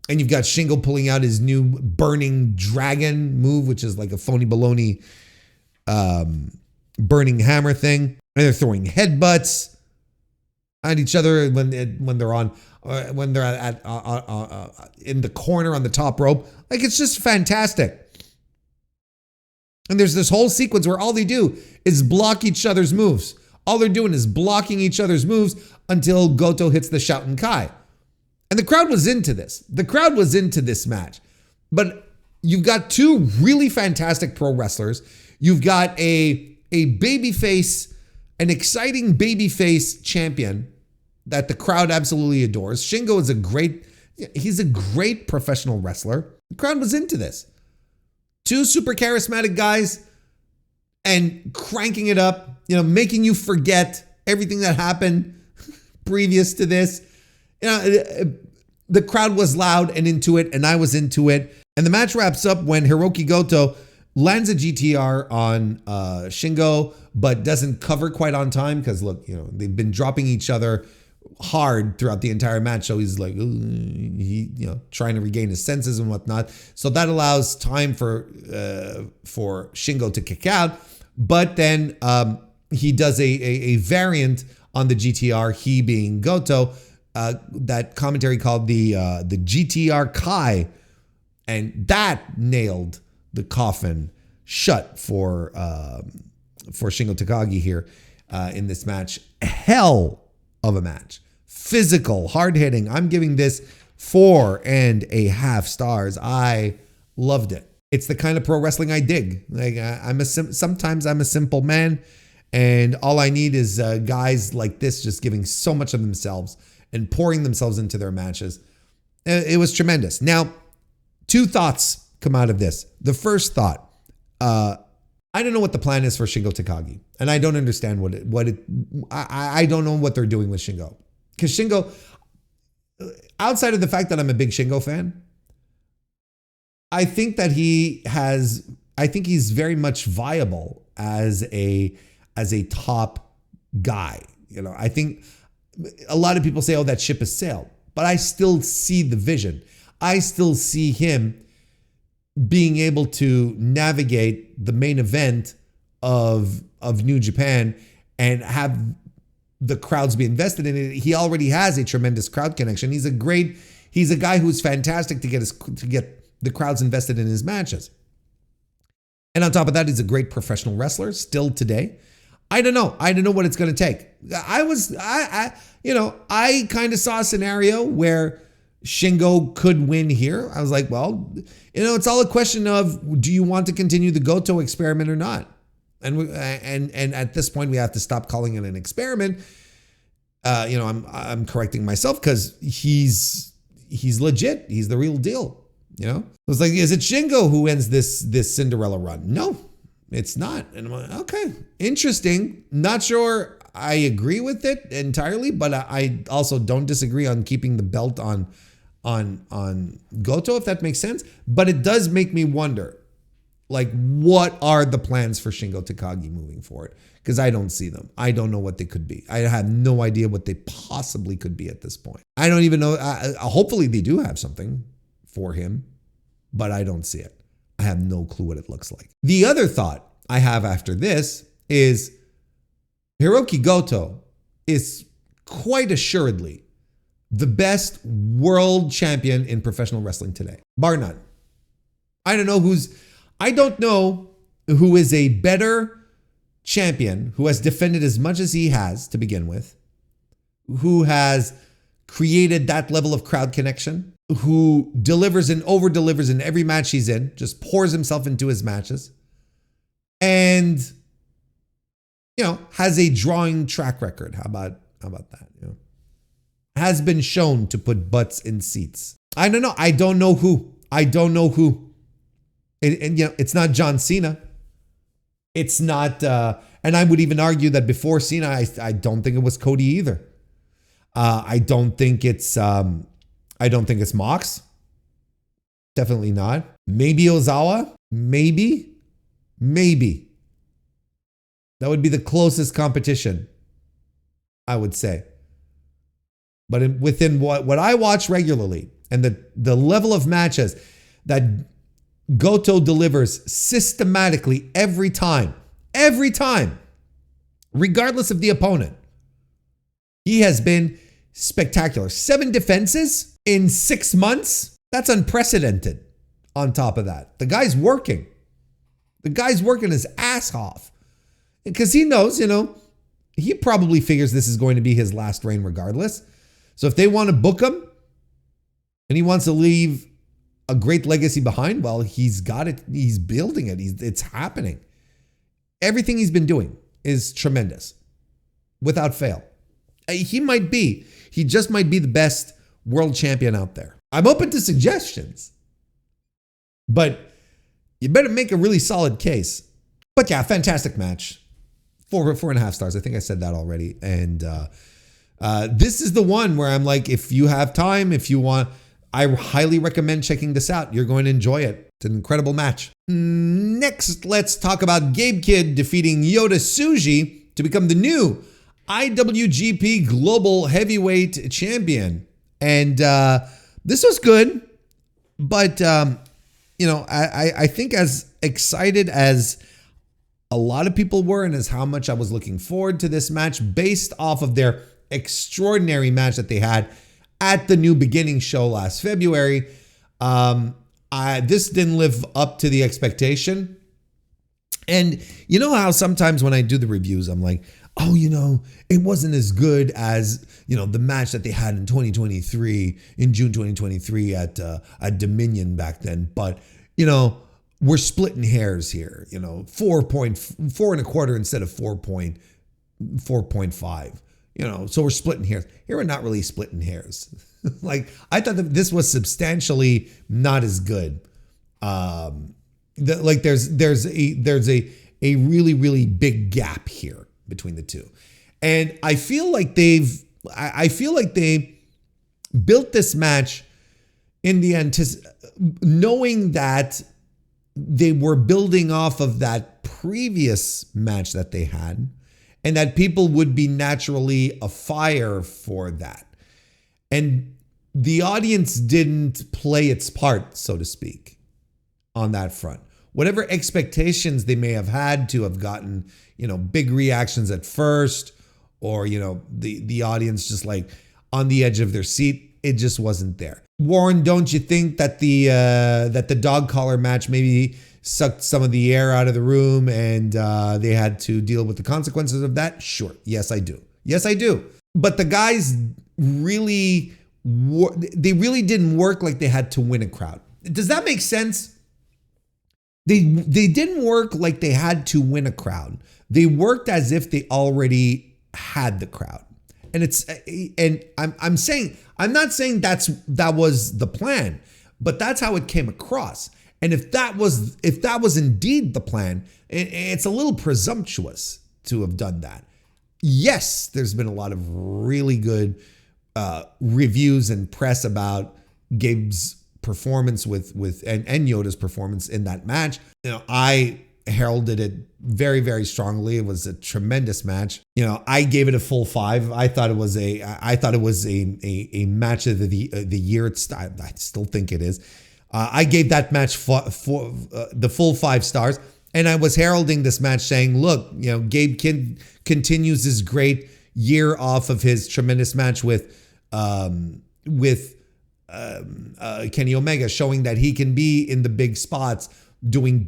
Shingo pulling out his new burning dragon move, which is like a phony baloney burning hammer thing, and they're throwing headbutts at each other when they're at in the corner on the top rope. Like, it's just fantastic. And there's this whole sequence where all they do is block each other's moves. All they're doing is blocking each other's moves until Goto hits the Shouten Kai. And the crowd was into this. The crowd was into this match. But you've got two really fantastic pro wrestlers. You've got a babyface, an exciting babyface champion that the crowd absolutely adores. Shingo is he's a great professional wrestler. The crowd was into this. Two super charismatic guys and cranking it up. making you forget everything that happened previous to this. The crowd was loud and into it, and I was into it. And the match wraps up when Hiroki Goto lands a GTR on Shingo, but doesn't cover quite on time because, look, they've been dropping each other hard throughout the entire match. So he's like, trying to regain his senses and whatnot. So that allows time for Shingo to kick out. But then he does a variant on the GTR, he being Goto, that commentary called the GTR Kai, and that nailed the coffin shut for Shingo Takagi here in this match. Hell of a match. Physical, hard hitting. I'm giving this 4.5 stars. I loved it. It's the kind of pro wrestling I dig. Like sometimes I'm a simple man, and all I need is guys like this just giving so much of themselves and pouring themselves into their matches. It was tremendous. Now, 2 thoughts come out of this. The first thought, I don't know what the plan is for Shingo Takagi, and I don't understand I don't know what they're doing with Shingo. Because Shingo, outside of the fact that I'm a big Shingo fan, I think he's very much viable as a top guy. I think a lot of people say, oh, that ship has sailed, but I still see the vision. I still see him being able to navigate the main event of New Japan and have the crowds be invested in it. He already has a tremendous crowd connection. He's a guy who's fantastic to get the crowds invested in his matches. And on top of that, he's a great professional wrestler still today. I don't know what it's going to take. I kind of saw a scenario where Shingo could win here. I was like, well, it's all a question of, do you want to continue the Goto experiment or not? And at this point, we have to stop calling it an experiment. I'm correcting myself because he's legit. He's the real deal. It's like, is it Shingo who ends this Cinderella run? No, it's not. And I'm like, okay, interesting. Not sure I agree with it entirely, but I also don't disagree on keeping the belt on Goto, if that makes sense. But it does make me wonder, like, what are the plans for Shingo Takagi moving forward? Because I don't see them. I don't know what they could be. I have no idea what they possibly could be at this point. I don't even know. Hopefully they do have something for him, but I don't see it. I have no clue what it looks like. The other thought I have after this is Hiroki Goto is quite assuredly the best world champion in professional wrestling today, bar none. I don't know who is a better champion, who has defended as much as he has to begin with, who has created that level of crowd connection, who delivers and over-delivers in every match he's in, just pours himself into his matches, and has a drawing track record. How about that? Has been shown to put butts in seats. I don't know. I don't know who. And it's not John Cena. It's not, and I would even argue that before Cena, I don't think it was Cody either. I don't think it's Mox. Definitely not. Maybe Ozawa. Maybe. That would be the closest competition, I would say. But within what I watch regularly and the level of matches that Goto delivers systematically every time, regardless of the opponent, he has been spectacular. 7 defenses in 6 months. That's unprecedented. On top of that, the guy's working. His ass off because he knows, he probably figures this is going to be his last reign regardless. So if they want to book him and he wants to leave a great legacy behind, well, he's got it. He's building it. It's happening. Everything he's been doing is tremendous without fail. He just might be the best world champion out there. I'm open to suggestions, but you better make a really solid case. But yeah, fantastic match. 4 and a half stars. I think I said that already. And this is the one where I'm like, if you have time, if you want, I highly recommend checking this out. You're going to enjoy it. It's an incredible match. Next, let's talk about Gabe Kidd defeating Yota Tsuji to become the new IWGP Global Heavyweight Champion. And this was good, but I think as excited as a lot of people were and as how much I was looking forward to this match based off of their extraordinary match that they had at the New Beginning show last February, this didn't live up to the expectation. And you know how sometimes when I do the reviews, I'm like, oh, it wasn't as good as, the match that they had in 2023, in June 2023 at Dominion back then. But, we're splitting hairs here, 4.25 instead of 4.5, so we're splitting hairs. Here we're not really splitting hairs. Like, I thought that this was substantially not as good. There's a really, really big gap here between the two. And I feel like they built this match in the knowing that they were building off of that previous match that they had, and that people would be naturally afire for that. And the audience didn't play its part, so to speak, on that front. Whatever expectations they may have had to have gotten, big reactions at first, or, the audience just like on the edge of their seat, it just wasn't there. Warren, don't you think that the dog collar match maybe sucked some of the air out of the room and they had to deal with the consequences of that? Sure. Yes, I do. Yes, I do. But the guys really didn't work like they had to win a crowd. Does that make sense? They didn't work like they had to win a crowd. They worked as if they already had the crowd. And I'm not saying that was the plan, but that's how it came across. And if that was indeed the plan, it's a little presumptuous to have done that. Yes, there's been a lot of really good reviews and press about Gabe's performance and Yota's performance in that match. I heralded it very, very strongly. It was a tremendous match. I gave it a full 5. I thought it was a match of the year. I still think it is. I gave that match for the full 5 stars, and I was heralding this match saying, look, Gabe Kidd continues his great year off of his tremendous match with Kenny Omega, showing that he can be in the big spots, doing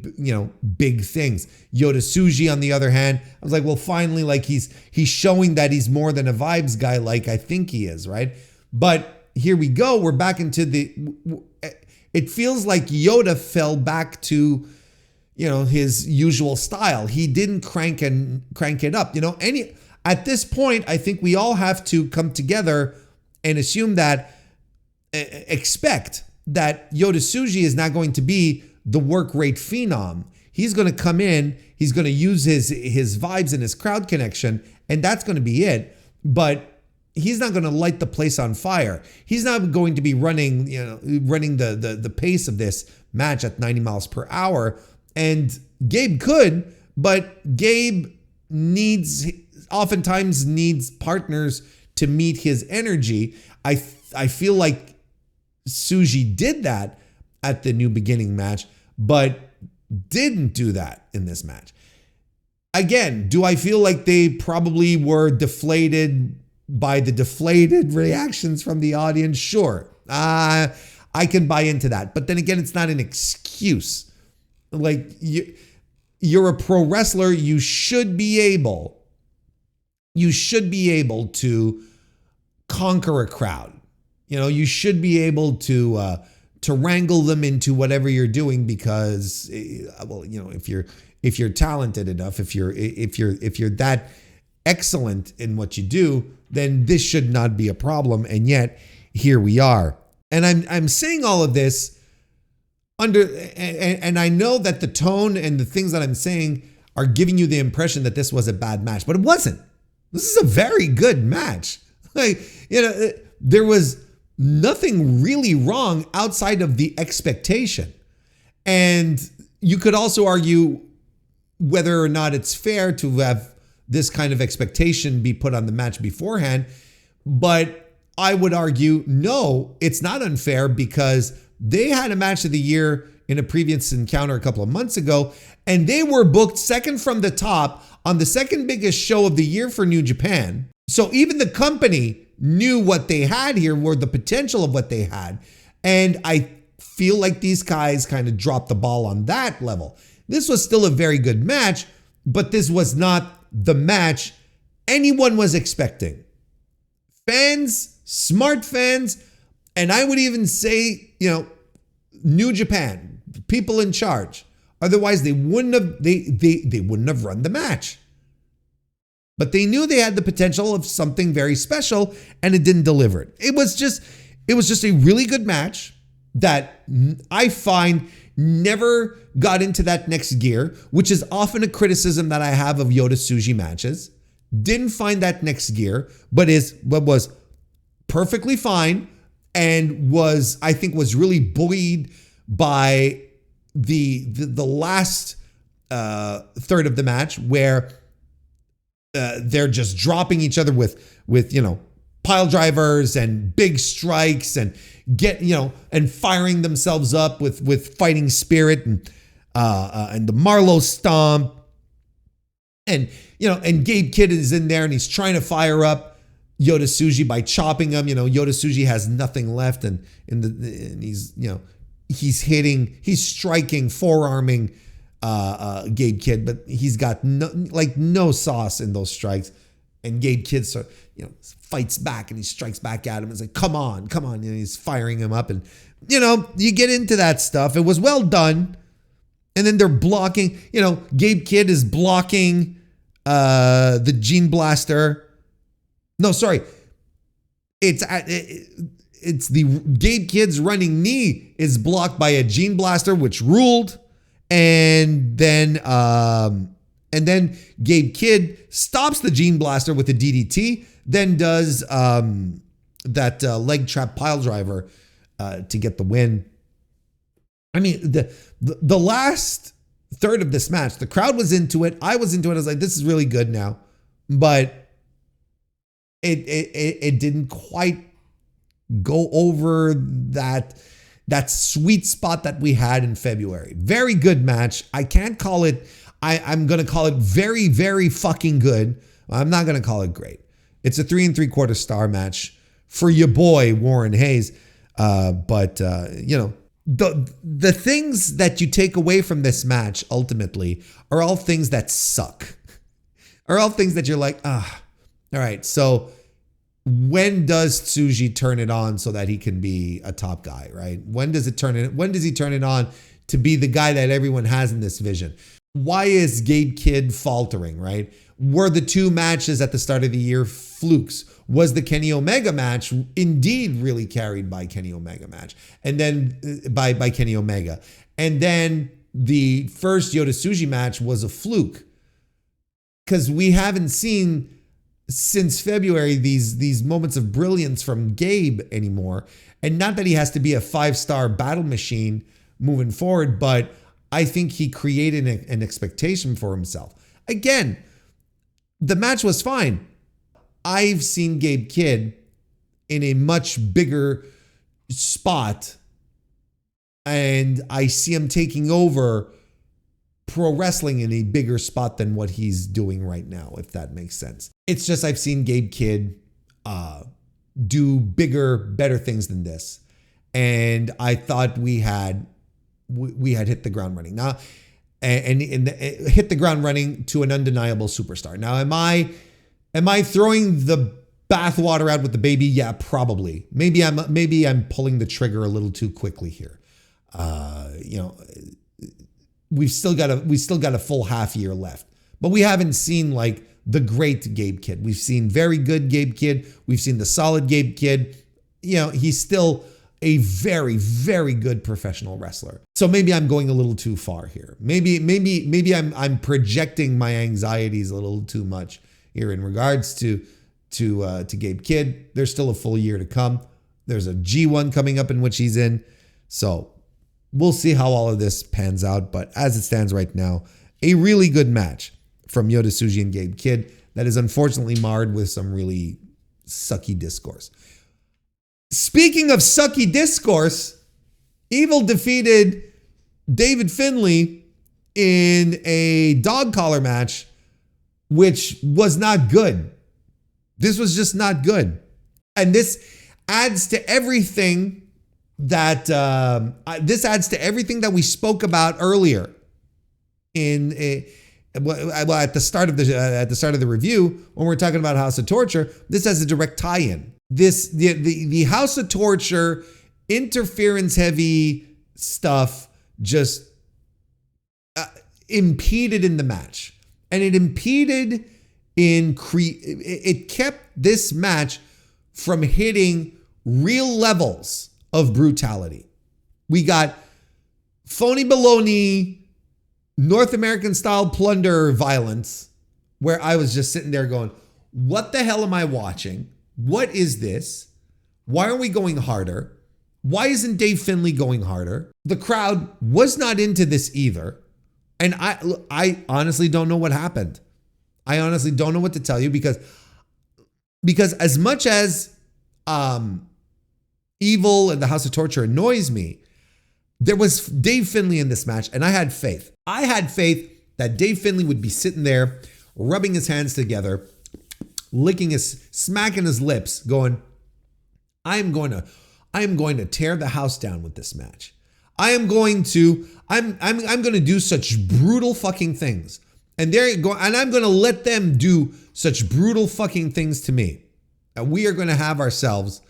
big things. Yota Tsuji, on the other hand, I was like, well, finally, like he's showing that he's more than a vibes guy, like I think he is, right? But here we go. We're back into it feels like Yota fell back to his usual style. He didn't crank it up. At this point, I think we all have to come together and assume that, expect that Yota Tsuji is not going to be the work rate phenom. He's going to come in, he's going to use his vibes and his crowd connection, and that's going to be it. But he's not going to light the place on fire. He's not going to be running the pace of this match at 90 miles per hour. And Gabe could, but Gabe oftentimes needs partners to meet his energy. I feel like Tsuji did that at the New Beginning match, but didn't do that in this match. Again, do I feel like they probably were deflated by the deflated reactions from the audience? Sure. I can buy into that. But then again, it's not an excuse. Like, you're a pro wrestler. You should be able to conquer a crowd. You should be able to wrangle them into whatever you're doing because, if you're talented enough, if you're that excellent in what you do, then this should not be a problem. And yet here we are. And I'm saying all of this and I know that the tone and the things that I'm saying are giving you the impression that this was a bad match, but it wasn't. This is a very good match. Like, there was nothing really wrong outside of the expectation. And you could also argue whether or not it's fair to have this kind of expectation be put on the match beforehand. But I would argue, no, it's not unfair, because they had a match of the year in a previous encounter a couple of months ago, and they were booked second from the top on the second biggest show of the year for New Japan. So even the company knew what they had here, or the potential of what they had. And I feel like these guys kind of dropped the ball on that level. This was still a very good match, but this was not the match anyone was expecting. Fans, smart fans, and I would even say, New Japan, people in charge. Otherwise, they wouldn't have run the match. But they knew they had the potential of something very special, and it didn't deliver it. It was just a really good match that I find never got into that next gear, which is often a criticism that I have of Yota Tsuji matches. Didn't find that next gear, but was perfectly fine, and I think was really buoyed by the last third of the match, where they're just dropping each other with pile drivers and big strikes, and and firing themselves up with fighting spirit, and the Marlowe stomp, and Gabe Kidd is in there and he's trying to fire up Yota Tsuji by chopping him. Yota Tsuji has nothing left, and he's striking, forearming Gabe Kidd, but he's got no sauce in those strikes. And Gabe Kidd fights back, and he strikes back at him. It's like, come on. He's firing him up, and you get into that stuff. It was well done. And then they're blocking, Gabe Kidd is blocking the Gene Blaster. No, sorry. It's the Gabe Kidd's running knee is blocked by a Gene Blaster, which ruled. And then Gabe Kidd stops the Gene Blaster with a DDT, then does that leg trap pile driver to get the win. I mean, the last third of this match, the crowd was into it. I was into it. I was like, this is really good now. But it didn't quite go over that sweet spot that we had in February. Very good match. I can't call it, I'm going to call it very, very fucking good. I'm not going to call it great. It's a 3 3/4 star match for your boy, Warren Hayes. But the things that you take away from this match ultimately are all things that suck. Are all things that you're like, all right, so when does Tsuji turn it on so that he can be a top guy, right? When does he turn it on to be the guy that everyone has in this vision? Why is Gabe Kidd faltering, right? Were the two matches at the start of the year flukes? Was the Kenny Omega match indeed really carried by Kenny Omega match? And then by Kenny Omega. And then the first Yota Tsuji match was a fluke. Because we haven't seen since February these moments of brilliance from Gabe anymore. And not that he has to be a 5-star battle machine moving forward, but I think he created an expectation for himself. Again, the match was fine. I've seen Gabe Kidd in a much bigger spot, and I see him taking over pro wrestling in a bigger spot than what he's doing right now, if that makes sense. It's just I've seen Gabe Kidd do bigger, better things than this. And I thought we had hit the ground running. Now, and hit the ground running to an undeniable superstar. Now, am I throwing the bathwater out with the baby? Yeah, probably. Maybe I'm pulling the trigger a little too quickly here. We've still got a full half year left, but we haven't seen like the great Gabe Kidd. We've seen very good Gabe Kidd. We've seen the solid Gabe Kidd. He's still a very, very good professional wrestler. So maybe I'm going a little too far here. Maybe I'm projecting my anxieties a little too much here in regards to Gabe Kidd. There's still a full year to come. There's a G1 coming up in which he's in. So we'll see how all of this pans out. But as it stands right now, a really good match from Yota Tsuji and Gabe Kidd that is unfortunately marred with some really sucky discourse. Speaking of sucky discourse, Evil defeated David Finlay in a dog collar match, which was not good. This was just not good. And this adds to everything that we spoke about earlier at the start of the review when we're talking about House of Torture. This has a direct tie-in. The House of Torture interference heavy stuff just impeded in the match, and it kept this match from hitting real levels of brutality. We got phony baloney North American style plunder violence where I was just sitting there going, what the hell am I watching? What is this? Why are we going harder? Why isn't Dave Finlay going harder? The crowd was not into this either. And I honestly don't know what happened. I honestly don't know what to tell you because as much as Evil and the House of Torture annoys me, there was Dave Finlay in this match, and I had faith. I had faith that Dave Finlay would be sitting there, rubbing his hands together, smacking his lips, going, I am going to tear the house down with this match. I'm going to do such brutal fucking things. And I'm going to let them do such brutal fucking things to me. And we are going to have ourselves,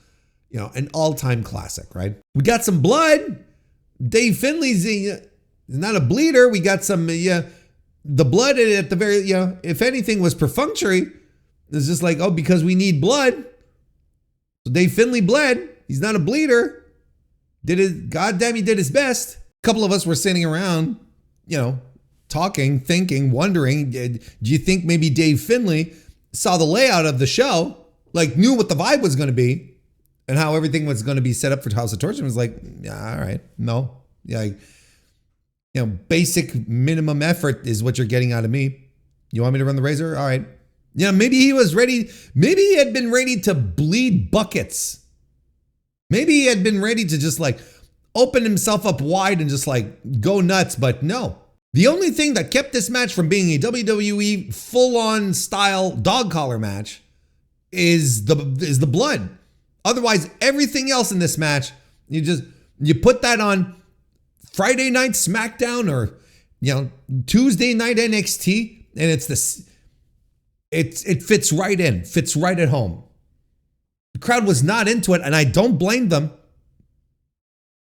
an all-time classic, right? We got some blood. Dave Finlay's not a bleeder. We got some, the blood at the very, if anything was perfunctory, it's just like, because we need blood. So Dave Finlay bled. He's not a bleeder. He did his best. A couple of us were sitting around, talking, thinking, wondering, do you think maybe Dave Finlay saw the layout of the show, knew what the vibe was going to be and how everything was going to be set up for House of Torture and was like, yeah, all right, no. Yeah, basic minimum effort is what you're getting out of me. You want me to run the razor? All right. Maybe he was ready. Maybe he had been ready to bleed buckets. Maybe he had been ready to just open himself up wide and just go nuts. But no, the only thing that kept this match from being a WWE full-on style dog collar match is the blood. Otherwise, everything else in this match, you put that on Friday night SmackDown or Tuesday night NXT, and it's this. It fits right in, fits right at home. The crowd was not into it, and I don't blame them.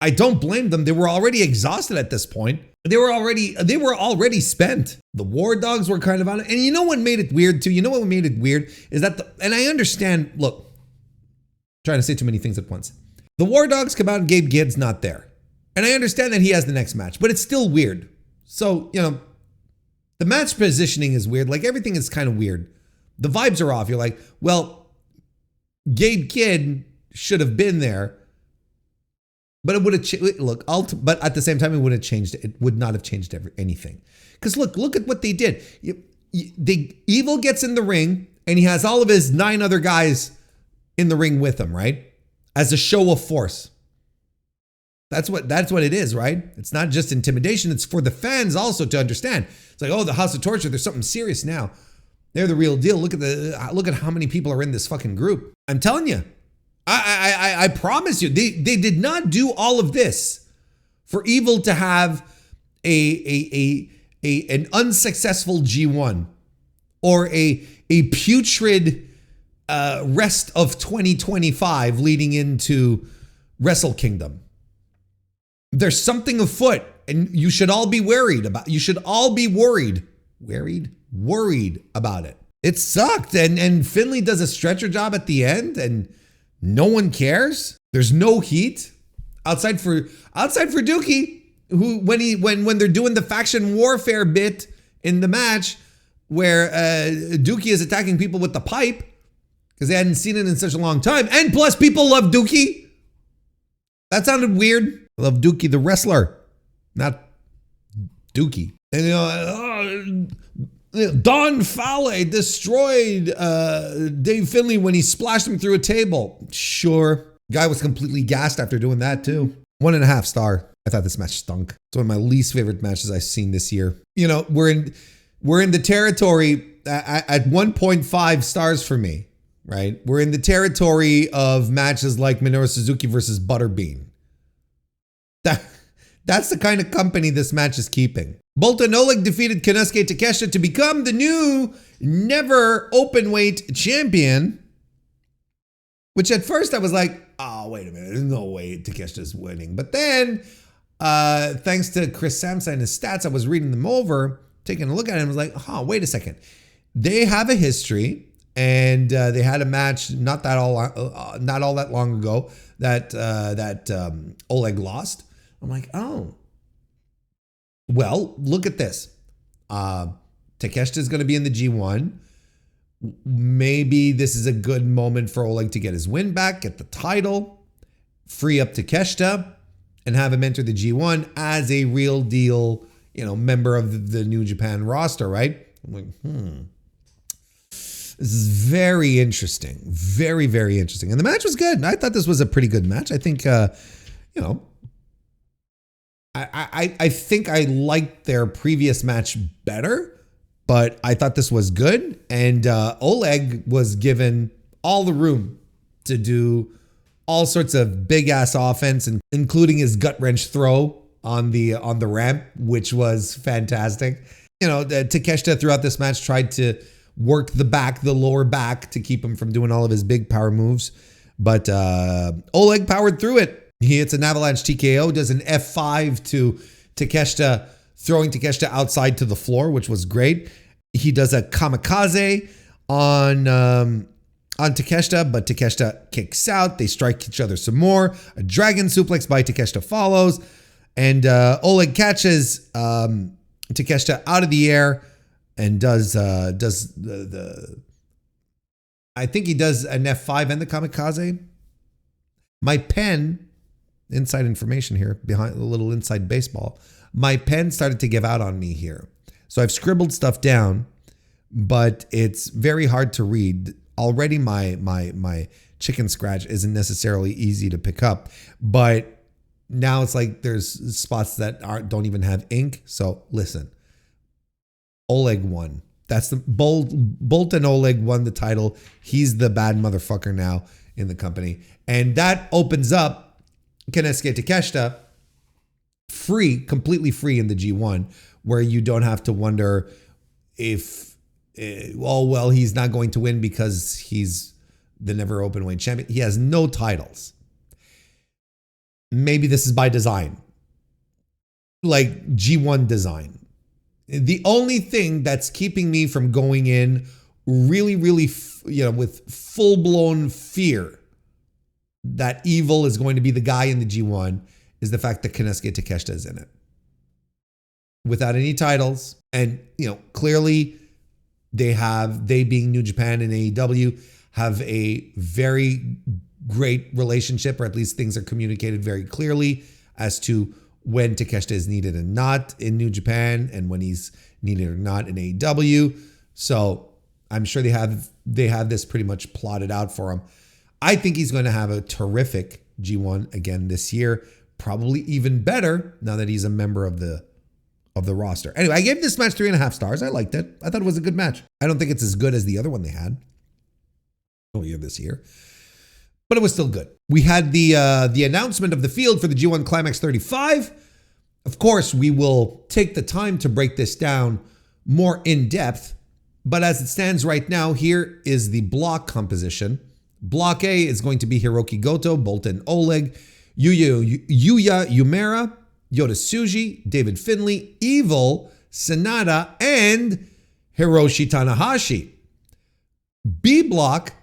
They were already exhausted at this point. They were already spent. The War Dogs were kind of on it. And you know what made it weird too? You know what made it weird is that and I understand, look, trying to say too many things at once. The War Dogs come out and Gabe Kidd's not there. And I understand that he has the next match, but it's still weird. So, the match positioning is weird. Everything is kind of weird. The vibes are off. You're like, well, Gabe Kidd should have been there. But it would have but at the same time, it would have changed. It would not have changed anything. Because look at what they did. Evil gets in the ring and he has all of his 9 other guys in the ring with him, right? As a show of force. That's what it is, right? It's not just intimidation. It's for the fans also to understand. It's like, the House of Torture, there's something serious now. They're the real deal. Look at how many people are in this fucking group. I'm telling you. I promise you, they did not do all of this for Evil to have an unsuccessful G1 or a putrid rest of 2025 leading into Wrestle Kingdom. There's something afoot, and you should all be worried about. You should all be worried about it. It sucked, and Finlay does a stretcher job at the end, and no one cares. There's no heat. outside for Dookie, who when they're doing the faction warfare bit in the match where Dookie is attacking people with the pipe because they hadn't seen it in such a long time, and plus people love Dookie. That sounded weird. I love Dookie the wrestler, not Dookie. And Don Fale destroyed Dave Finlay when he splashed him through a table. Sure. Guy was completely gassed after doing that too. 1.5 star. I thought this match stunk. It's one of my least favorite matches I've seen this year. You know, we're in the territory at 1.5 stars for me, right? We're in the territory of matches like Minoru Suzuki versus Butterbean. That's the kind of company this match is keeping. Boltin Oleg defeated Konosuke Takeshita to become the new never openweight champion. Which at first I was like, oh, wait a minute. There's no way Takeshita's winning. But then, thanks to Chris Samsa and his stats, I was reading them over, taking a look at it, and was like, oh, wait a second. They have a history, and they had a match not all that long ago that Oleg lost. I'm like, oh. Well, look at this. Takeshita is going to be in the G1. Maybe this is a good moment for Oleg to get his win back, get the title, free up Takeshita, and have him enter the G1 as a real deal, member of the New Japan roster, right? I'm like, This is very interesting. Very, very interesting. And the match was good. I thought this was a pretty good match. I think, I think I liked their previous match better, but I thought this was good. And Oleg was given all the room to do all sorts of big ass offense, and including his gut wrench throw on the ramp, which was fantastic. Takeshita throughout this match tried to work the lower back to keep him from doing all of his big power moves. But Oleg powered through it. He hits an avalanche TKO, does an F5 to Takeshita, throwing Takeshita outside to the floor, which was great. He does a kamikaze on Takeshita, but Takeshita kicks out. They strike each other some more. A dragon suplex by Takeshita follows. And Oleg catches Takeshita out of the air and does the I think he does an F5 and the kamikaze. My pen, inside information here, behind a little inside baseball, my pen started to give out on me here. So I've scribbled stuff down, but it's very hard to read. Already my chicken scratch isn't necessarily easy to pick up, but now it's like there's spots that don't even have ink. So listen, Oleg won. That's the Boltin Oleg won the title. He's the bad motherfucker now in the company. And that opens up Konosuke Takeshita completely free in the G1, where you don't have to wonder if, he's not going to win because he's the never openweight champion. He has no titles. Maybe this is by design, like G1 design. The only thing that's keeping me from going in really, really, with full-blown fear that Evil is going to be the guy in the G1 is the fact that Konosuke Takeshita is in it. Without any titles. And, clearly they being New Japan and AEW have a very great relationship, or at least things are communicated very clearly as to when Takeshita is needed and not in New Japan, and when he's needed or not in AEW. So I'm sure they have this pretty much plotted out for him. I think he's going to have a terrific G1 again this year, probably even better now that he's a member of the roster. Anyway, I gave this match 3.5 stars. I liked it. I thought it was a good match. I don't think it's as good as the other one they had earlier this year, but it was still good. We had the announcement of the field for the G1 Climax 35. Of course, we will take the time to break this down more in depth, but as it stands right now, here is the block composition. Block A is going to be Hiroki Goto, Boltin Oleg, Yuya Uemura, Yota Tsuji, David Finlay, Evil, Sanada, and Hiroshi Tanahashi. B block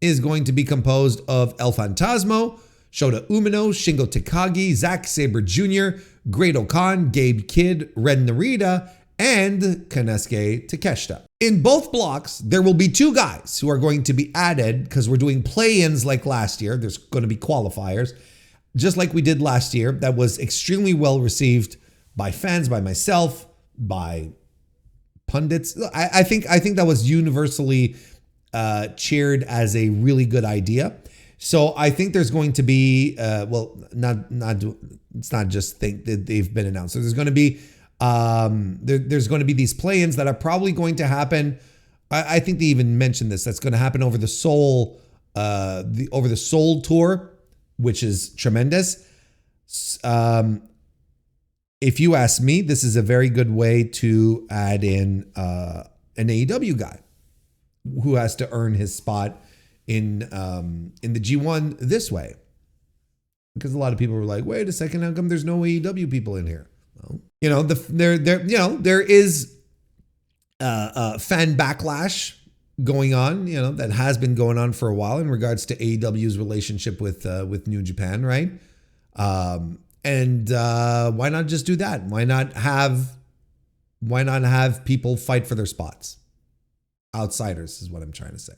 is going to be composed of El Fantasmo, Shota Umino, Shingo Takagi, Zack Sabre Jr., Great Okan, Gabe Kidd, Ren Narita, and Konosuke Takeshita. In both blocks, there will be 2 guys who are going to be added because we're doing play-ins like last year. There's going to be qualifiers, just like we did last year. That was extremely well received by fans, by myself, by pundits. I think that was universally cheered as a really good idea. So I think there's going to be it's not just think that they've been announced. So there's going to be there's going to be these play-ins that are probably going to happen. I think they even mentioned this. That's going to happen over the Seoul tour, which is tremendous. If you ask me, this is a very good way to add in an AEW guy who has to earn his spot in the G1 this way. Because a lot of people were like, wait a second, how come there's no AEW people in here? Well, there is fan backlash going on, that has been going on for a while in regards to AEW's relationship with New Japan, right? And why not just do that? Why not have people fight for their spots? Outsiders is what I'm trying to say.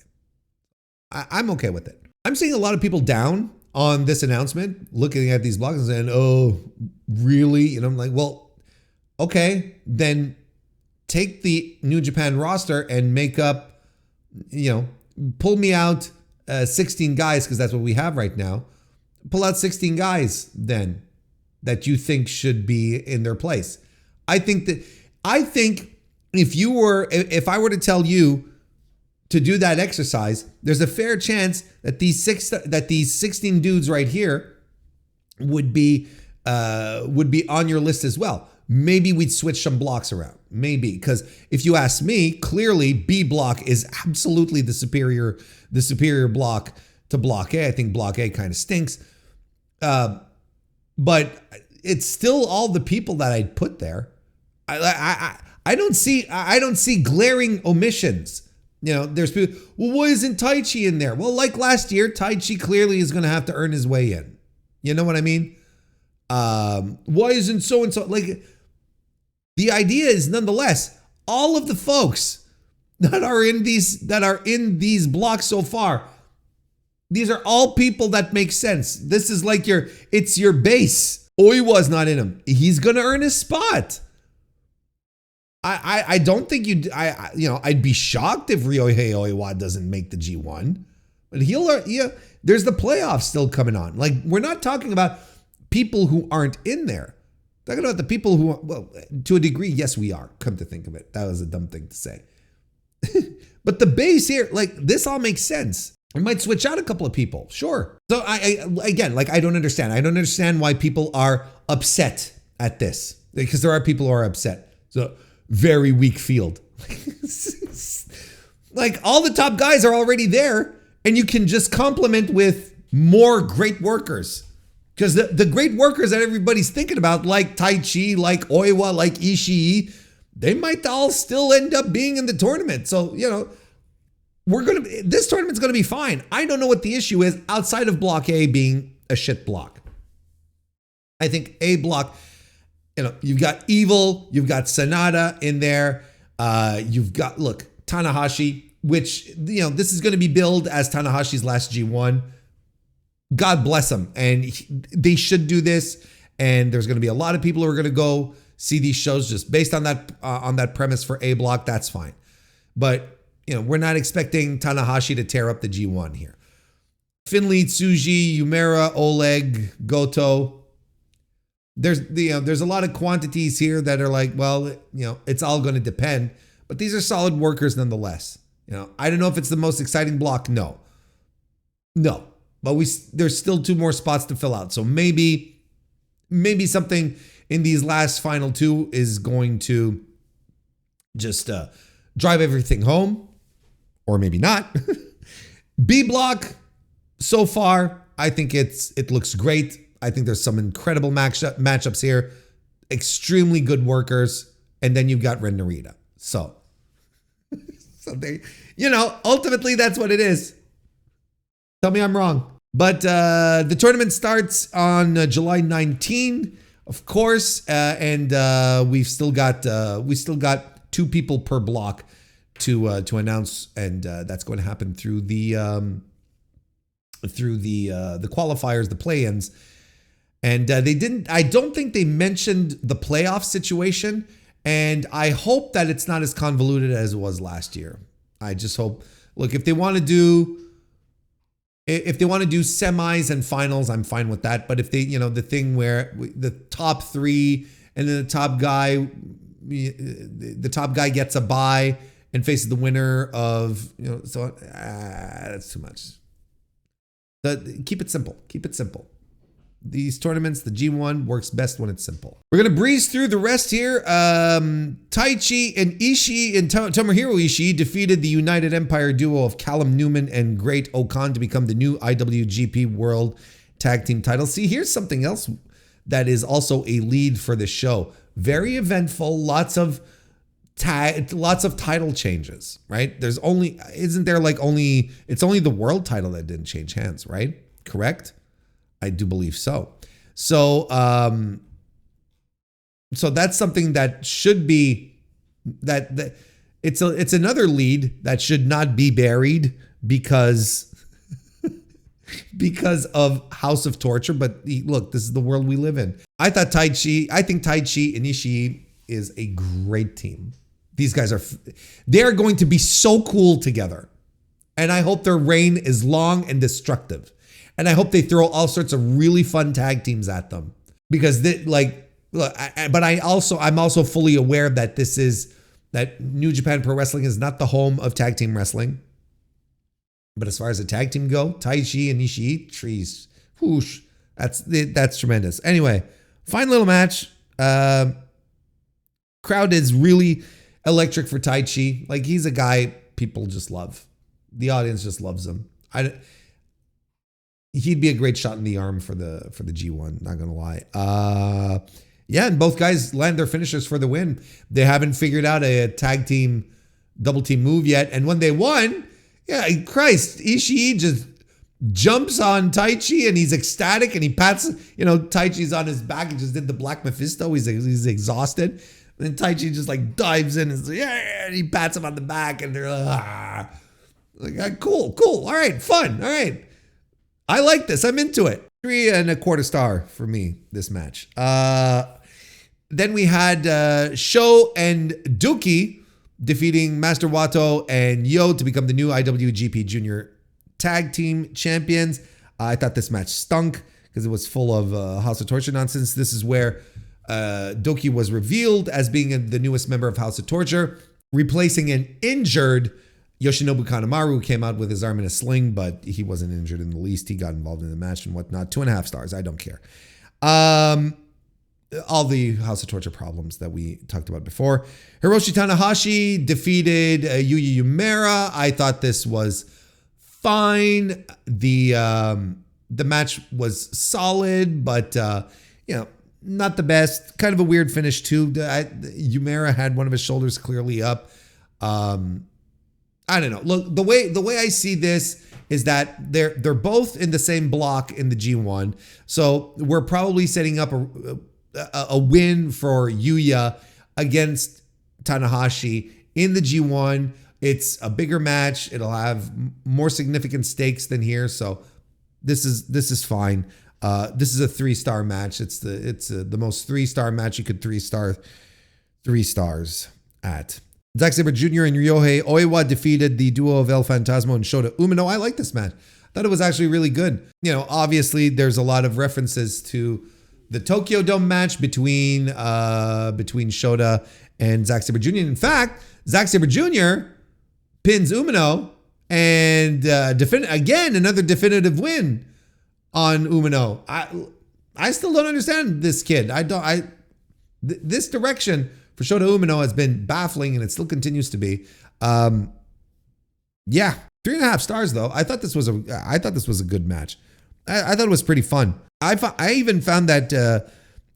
I'm okay with it. I'm seeing a lot of people down on this announcement, looking at these blogs and saying, oh, really? I'm like, well, okay, then take the New Japan roster and make up, pull me out 16 guys, because that's what we have right now. Pull out 16 guys then that you think should be in their place. I think if I were to tell you to do that exercise, there's a fair chance that these 16 dudes right here would be on your list as well. Maybe we'd switch some blocks around. Maybe, because if you ask me, clearly B block is absolutely the superior block to block A. I think block A kind of stinks. But it's still all the people that I'd put there. I don't see glaring omissions. There's people, well, why isn't Taichi in there? Well, like last year, Taichi clearly is going to have to earn his way in. You know what I mean? Why isn't so-and-so? Like, the idea is nonetheless, all of the folks that are in these blocks so far, these are all people that make sense. This is like it's your base. Oiwa's not in him. He's going to earn his spot. I don't think I'd be shocked if Ryohei Oiwa doesn't make the G1, but there's the playoffs still coming on. Like, we're not talking about people who aren't in there. We're talking about the people who, well, to a degree, yes, we are. Come to think of it. That was a dumb thing to say. But the base here, like, this all makes sense. I might switch out a couple of people. Sure. So I don't understand. I don't understand why people are upset at this, because there are people who are upset. So, very weak field. Like, all the top guys are already there, and you can just complement with more great workers. Because the great workers that everybody's thinking about, like Taichi, like Oiwa, like Ishii, they might all still end up being in the tournament. So, this tournament's gonna be fine. I don't know what the issue is outside of block A being a shit block. I think A block, you've got Evil, you've got Sanada in there. You've got, Tanahashi, which, this is going to be billed as Tanahashi's last G1. God bless him. And they should do this. And there's going to be a lot of people who are going to go see these shows just based on that premise for A block. That's fine. But, we're not expecting Tanahashi to tear up the G1 here. Finley, Tsuji, Yumera, Oleg, Goto. There's a lot of quantities here that are like, well, it's all going to depend, but these are solid workers nonetheless. I don't know if it's the most exciting block. No, but there's still 2 more spots to fill out. So maybe something in these last final 2 is going to just drive everything home, or maybe not. B block so far, I think it looks great. I think there's some incredible matchups here, extremely good workers, and then you've got Ren Narita. So they, ultimately that's what it is. Tell me I'm wrong. But the tournament starts on July 19, of course, and we've still got 2 people per block to announce, and that's going to happen through the qualifiers, the play-ins. And I don't think they mentioned the playoff situation, and I hope that it's not as convoluted as it was last year. I just hope, look, if they want to do semis and finals, I'm fine with that. But if they, the thing where the top 3 and then the top guy gets a bye and faces the winner of, that's too much. Keep it simple. Keep it simple. These tournaments, the G1 works best when it's simple. We're going to breeze through the rest here. Taichi and Ishii and Tomohiro Ishii defeated the United Empire duo of Callum Newman and Great Okan to become the new IWGP World Tag Team titles. See, here's something else that is also a lead for the show. Very eventful, lots of title changes, right? It's only the world title that didn't change hands, right? Correct? I do believe so. So that's something that should be that it's another lead that should not be buried because of House of Torture. But look, this is the world we live in. I think Taichi and Ishii is a great team. These guys they're going to be so cool together. And I hope their reign is long and destructive. And I hope they throw all sorts of really fun tag teams at them, because I'm also fully aware that that New Japan Pro Wrestling is not the home of tag team wrestling. But as far as the tag team go, Taichi and Ishii, trees, whoosh, that's tremendous. Anyway, fine little match. Crowd is really electric for Taichi. Like, he's a guy people just love. The audience just loves him. He'd be a great shot in the arm for the G1, not gonna lie. And both guys land their finishers for the win. They haven't figured out a tag team double team move yet, and when they won, Ishii just jumps on Taichi and he's ecstatic and he pats, Taichi's on his back and just did the Black Mephisto. He's exhausted. And then Taichi just dives in and he pats him on the back, and they're cool, all right, fun, all right. I like this. I'm into it. 3.25 stars for me, this match. Then we had Sho and Dookie defeating Master Wato and Yo to become the new IWGP Junior Tag Team Champions. I thought this match stunk because it was full of House of Torture nonsense. This is where Dookie was revealed as being the newest member of House of Torture, replacing an injured Yoshinobu Kanemaru, who came out with his arm in a sling, but he wasn't injured in the least. He got involved in the match and whatnot. 2.5 stars. I don't care. All the House of Torture problems that we talked about before. Hiroshi Tanahashi defeated Yuya Uemura. I thought this was fine. The match was solid, but not the best. Kind of a weird finish too. Uemura had one of his shoulders clearly up. I don't know. Look, the way I see this is that they're both in the same block in the G1. So we're probably setting up a win for Yuya against Tanahashi in the G1. It's a bigger match. It'll have more significant stakes than here. So this is fine. This is a 3-star match. It's the most 3-star match you could 3 stars at. Zack Sabre Jr. and Ryohei Oiwa defeated the duo of El Fantasma and Shota Umino. I like this match. I thought it was actually really good. Obviously there's a lot of references to the Tokyo Dome match between Shota and Zack Sabre Jr. In fact, Zack Sabre Jr. pins Umino and again another definitive win on Umino. I still don't understand this kid. This direction for Shota Umino has been baffling, and it still continues to be. 3.5 stars though. I thought this was a good match. I thought it was pretty fun. I even found that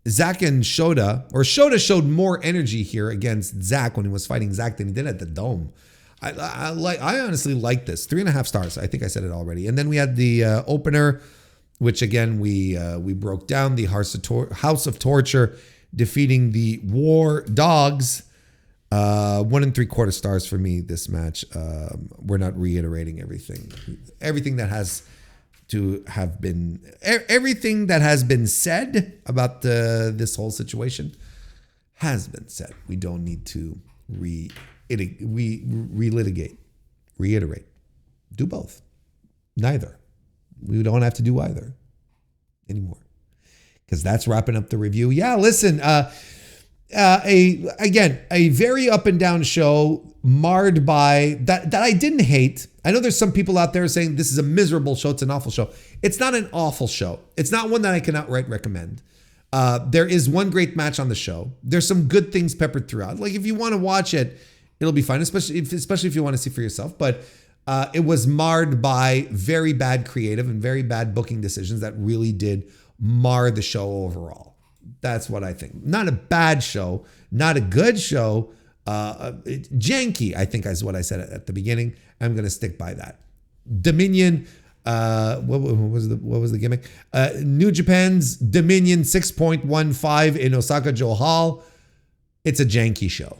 Zack and Shota showed more energy here against Zack when he was fighting Zack than he did at the Dome. I honestly like this. 3.5 stars. I think I said it already. And then we had the opener, which again we broke down. The House of Torture defeating the War Dogs. 1 3/4 stars for me. This match. We're not reiterating everything. Everything that has been said about this whole situation has been said. We don't need to relitigate, reiterate. Do both. Neither. We don't have to do either anymore, because that's wrapping up the review. Yeah, listen. A very up and down show, marred by that I didn't hate. I know there's some people out there saying this is a miserable show, it's an awful show. It's not an awful show. It's not one that I can outright recommend. There is one great match on the show. There's some good things peppered throughout. Like, if you want to watch it, it'll be fine, especially if you want to see for yourself. But it was marred by very bad creative and very bad booking decisions that really did mar the show overall. That's what I think. Not a bad show, not a good show. Janky, I think is what I said at the beginning. I'm going to stick by that. Dominion, what was the gimmick? New Japan's Dominion 6.15 in Osaka-Jo Hall. It's a janky show.